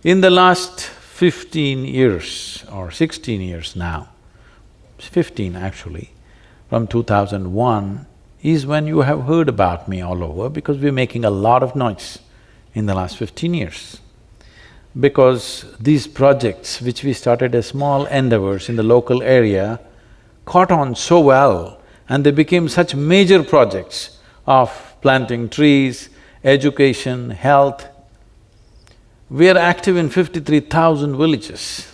In the last 15 years or 16 years now, 15 actually, from 2001 is when you have heard about me all over because we're making a lot of noise in the last 15 years. Because these projects which we started as small endeavors in the local area caught on so well and they became such major projects of planting trees, education, health. We are active in 53,000 villages.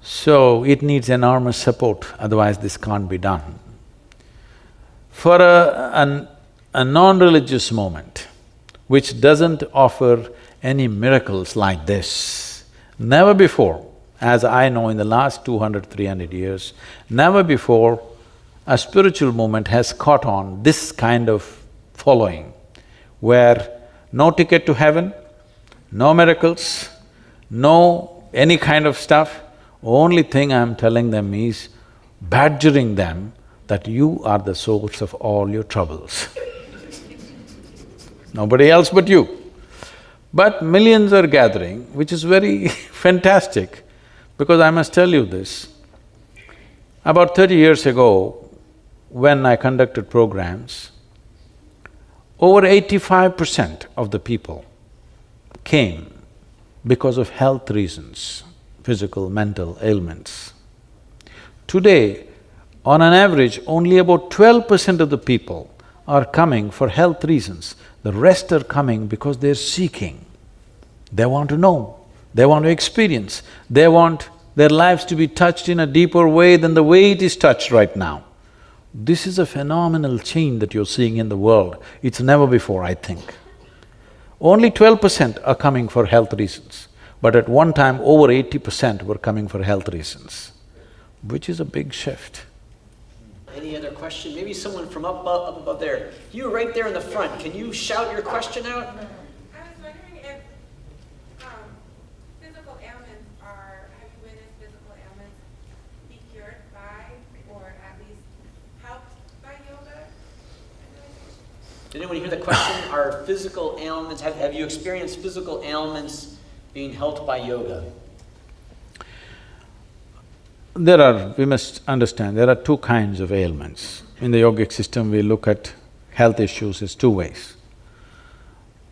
So it needs enormous support, otherwise this can't be done. For a non-religious movement which doesn't offer any miracles like this, never before, as I know in the last 200, 300 years, never before a spiritual movement has caught on this kind of following, where no ticket to heaven, no miracles, no any kind of stuff, only thing I'm telling them is badgering them that you are the source of all your troubles. Nobody else but you. But millions are gathering, which is very fantastic, because I must tell you this. About 30 years ago, when I conducted programs, over 85% of the people came because of health reasons, physical, mental ailments. Today, on an average, only about 12% of the people are coming for health reasons. The rest are coming because they're seeking. They want to know, they want to experience, they want their lives to be touched in a deeper way than the way it is touched right now. This is a phenomenal change that you're seeing in the world. It's never before, I think. Only 12% are coming for health reasons, but at one time over 80% were coming for health reasons, which is a big shift. Any other question? Maybe someone from up above there. You right there in the front, can you shout your question out? I was wondering if physical ailments are, have you witnessed physical ailments be cured by, or at least helped by yoga? Did anyone hear the question? Are physical ailments, have you experienced physical ailments being helped by yoga? We must understand, there are two kinds of ailments. In the yogic system, we look at health issues as two ways.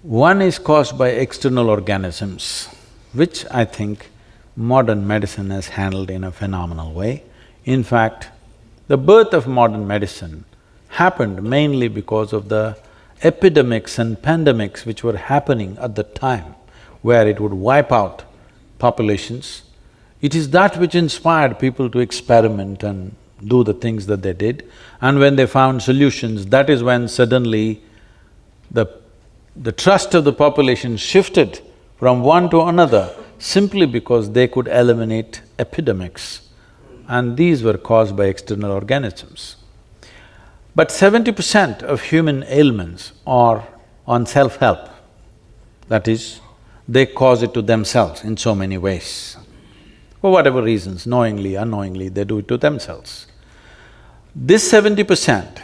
One is caused by external organisms, which I think modern medicine has handled in a phenomenal way. In fact, the birth of modern medicine happened mainly because of the epidemics and pandemics which were happening at the time, where it would wipe out populations. It is that which inspired people to experiment and do the things that they did. And when they found solutions, that is when suddenly the trust of the population shifted from one to another simply because they could eliminate epidemics. And these were caused by external organisms. But 70% of human ailments are on self-help. That is, they cause it to themselves in so many ways. For whatever reasons, knowingly, unknowingly, they do it to themselves. This 70%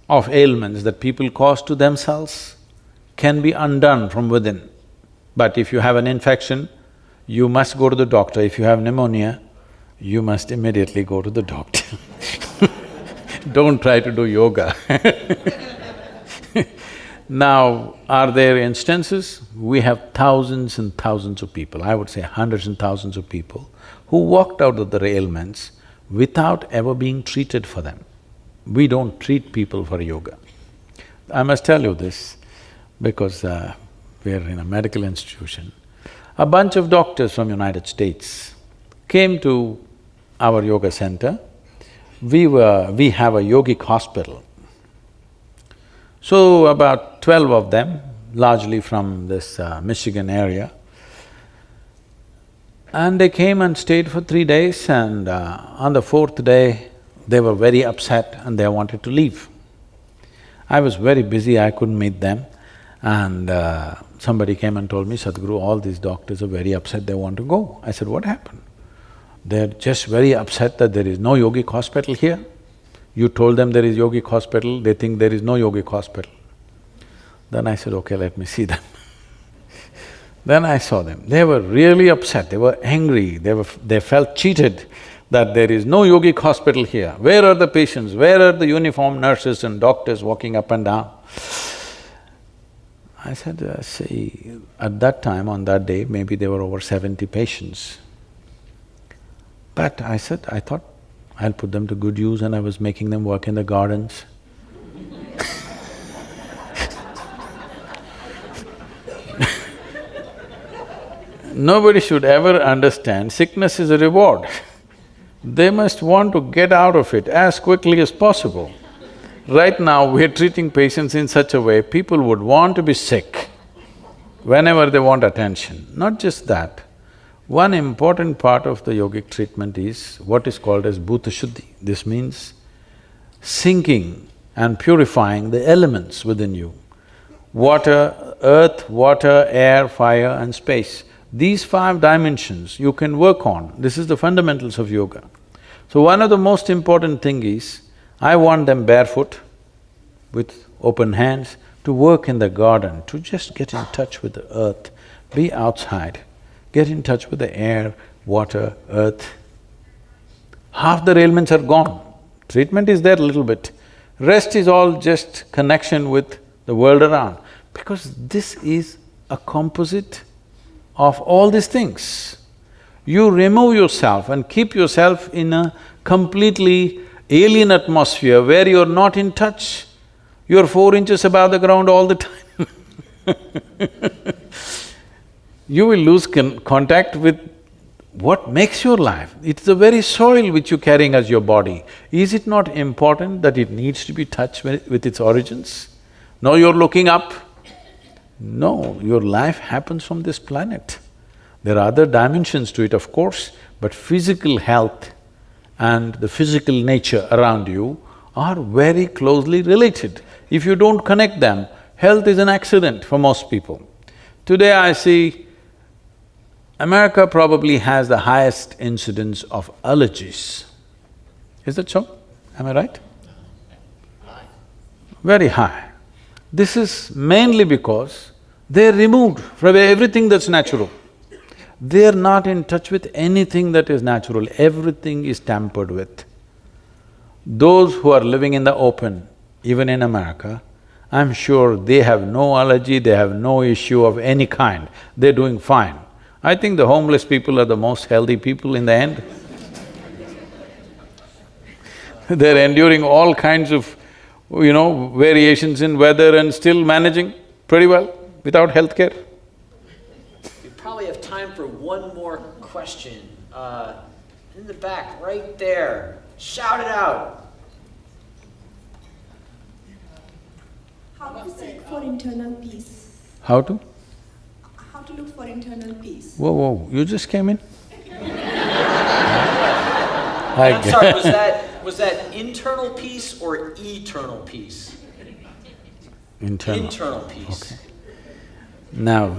of ailments that people cause to themselves can be undone from within. But if you have an infection, you must go to the doctor. If you have pneumonia, you must immediately go to the doctor. Don't try to do yoga. Now, are there instances? We have thousands and thousands of people, I would say hundreds and thousands of people, who walked out of their ailments without ever being treated for them. We don't treat people for yoga. I must tell you this because we're in a medical institution. A bunch of doctors from United States came to our yoga center. We have a yogic hospital. So about 12 of them, largely from this Michigan area, and they came and stayed for 3 days, and on the fourth day, they were very upset and they wanted to leave. I was very busy, I couldn't meet them, and somebody came and told me, Sadhguru, all these doctors are very upset, they want to go. I said, what happened? They're just very upset that there is no yogic hospital here. You told them there is yogic hospital, they think there is no yogic hospital. Then I said, okay, let me see them. Then I saw them, they were really upset, they were angry, they felt cheated that there is no yogic hospital here. Where are the patients? Where are the uniformed nurses and doctors walking up and down? I said, see, at that time, on that day, maybe there were over 70 patients. But I said, I thought I'll put them to good use, and I was making them work in the gardens. Nobody should ever understand sickness is a reward. They must want to get out of it as quickly as possible. Right now, we're treating patients in such a way, people would want to be sick whenever they want attention. Not just that, one important part of the yogic treatment is what is called as bhuta shuddhi. This means sinking and purifying the elements within you. Water, earth, water, air, fire and space. These 5 dimensions you can work on. This is the fundamentals of yoga. So one of the most important thing is, I want them barefoot, with open hands, to work in the garden, to just get in touch with the earth, be outside, get in touch with the air, water, earth. Half the ailments are gone. Treatment is there a little bit. Rest is all just connection with the world around, because this is a composite of all these things. You remove yourself and keep yourself in a completely alien atmosphere where you're not in touch. You're 4 inches above the ground all the time. You will lose contact with what makes your life. It's the very soil which you're carrying as your body. Is it not important that it needs to be touched with its origins? No, you're looking up. No, your life happens from this planet. There are other dimensions to it, of course, but physical health and the physical nature around you are very closely related. If you don't connect them, health is an accident for most people. Today I see America probably has the highest incidence of allergies. Is that so? Am I right? Very high. This is mainly because they're removed from everything that's natural. They're not in touch with anything that is natural, everything is tampered with. Those who are living in the open, even in America, I'm sure they have no allergy, they have no issue of any kind, they're doing fine. I think the homeless people are the most healthy people in the end. They're enduring all kinds of, variations in weather and still managing pretty well without healthcare. We probably have time for one more question. In the back, right there. Shout it out. How to seek for internal peace? How to? How to look for internal peace? Whoa, you just came in? I'm sorry, was that internal peace or eternal peace? Internal. Internal peace. Okay. Now,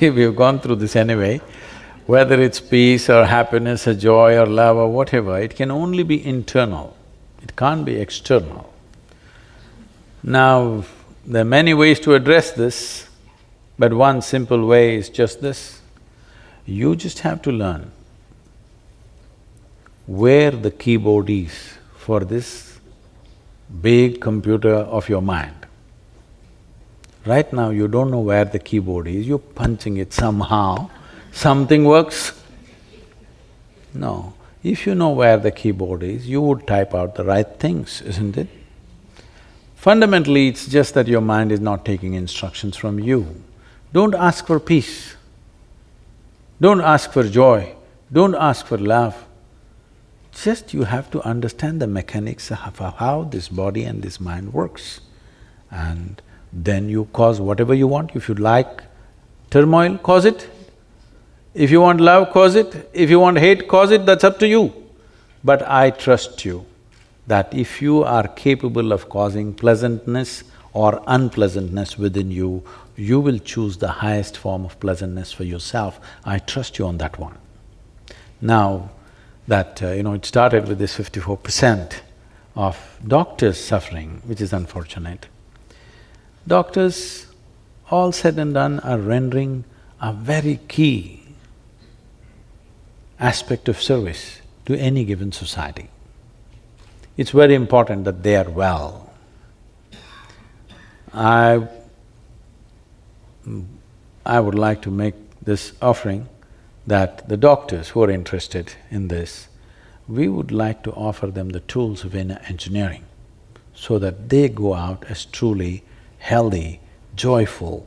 we've gone through this anyway. Whether it's peace or happiness or joy or love or whatever, it can only be internal, it can't be external. Now, there are many ways to address this, but one simple way is just this. You just have to learn where the keyboard is for this big computer of your mind. Right now, you don't know where the keyboard is, you're punching it somehow, something works. No, if you know where the keyboard is, you would type out the right things, isn't it? Fundamentally, it's just that your mind is not taking instructions from you. Don't ask for peace. Don't ask for joy. Don't ask for love. Just you have to understand the mechanics of how this body and this mind works. And then you cause whatever you want. If you like turmoil, cause it. If you want love, cause it. If you want hate, cause it, that's up to you. But I trust you that if you are capable of causing pleasantness or unpleasantness within you, you will choose the highest form of pleasantness for yourself. I trust you on that one. Now that, it started with this 54% of doctors suffering, which is unfortunate. Doctors, all said and done, are rendering a very key aspect of service to any given society. It's very important that they are well. I would like to make this offering that the doctors who are interested in this, we would like to offer them the tools of inner engineering so that they go out as truly healthy, joyful,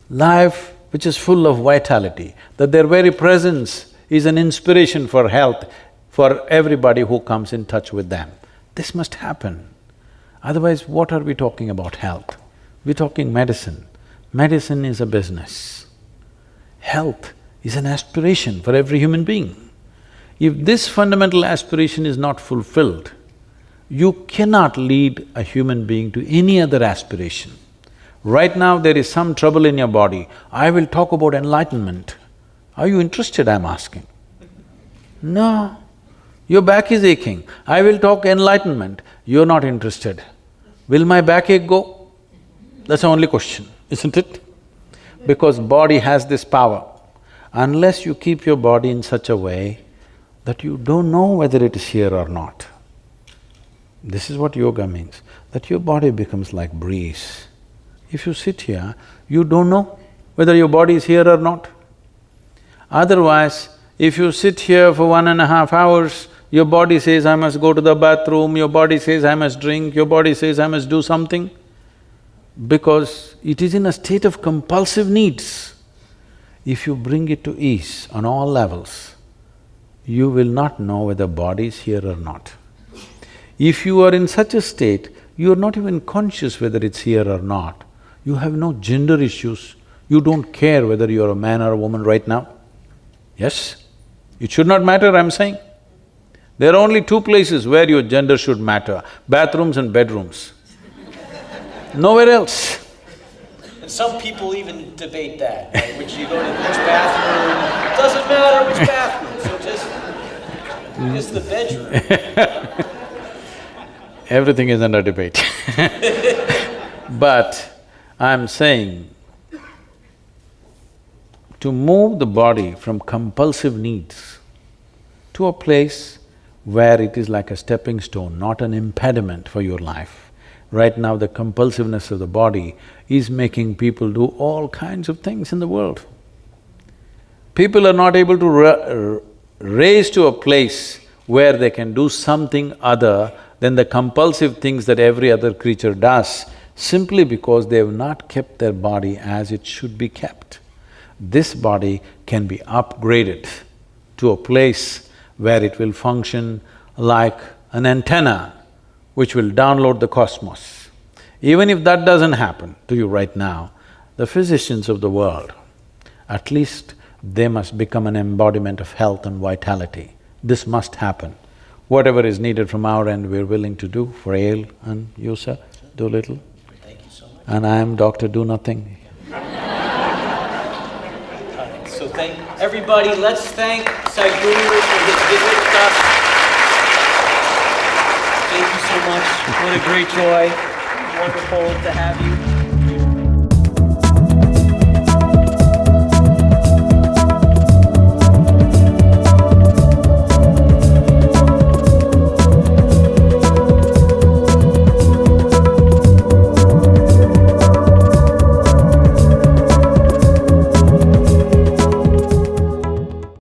life which is full of vitality, that their very presence is an inspiration for health for everybody who comes in touch with them. This must happen. Otherwise, what are we talking about health? We're talking medicine. Medicine is a business. Health is an aspiration for every human being. If this fundamental aspiration is not fulfilled, you cannot lead a human being to any other aspiration. Right now there is some trouble in your body, I will talk about enlightenment. Are you interested, I'm asking? No. Your back is aching, I will talk enlightenment, you're not interested. Will my backache go? That's the only question, isn't it? Because body has this power. Unless you keep your body in such a way that you don't know whether it is here or not. This is what yoga means, that your body becomes like breeze. If you sit here, you don't know whether your body is here or not. Otherwise, if you sit here for 1.5 hours, your body says, I must go to the bathroom, your body says, I must drink, your body says, I must do something, because it is in a state of compulsive needs. If you bring it to ease on all levels, you will not know whether body is here or not. If you are in such a state, you are not even conscious whether it's here or not. You have no gender issues, you don't care whether you're a man or a woman right now. Yes? It should not matter, I'm saying. There are only two places where your gender should matter, bathrooms and bedrooms. Nowhere else. And some people even debate that, right? Which you go to which bathroom, doesn't matter which bathroom, so just the bedroom. Everything is under debate. But I'm saying, to move the body from compulsive needs to a place where it is like a stepping stone, not an impediment for your life. Right now, the compulsiveness of the body is making people do all kinds of things in the world. People are not able to raise to a place where they can do something other than the compulsive things that every other creature does, simply because they have not kept their body as it should be kept. This body can be upgraded to a place where it will function like an antenna which will download the cosmos. Even if that doesn't happen to you right now, the physicians of the world, at least they must become an embodiment of health and vitality. This must happen. Whatever is needed from our end, we're willing to do for Yale and you, sir, Doolittle. Thank you so much. And I am Dr. Do Nothing. So thank everybody, let's thank Sadhguru for his visit with us. Thank you so much, what a great joy, wonderful to have you.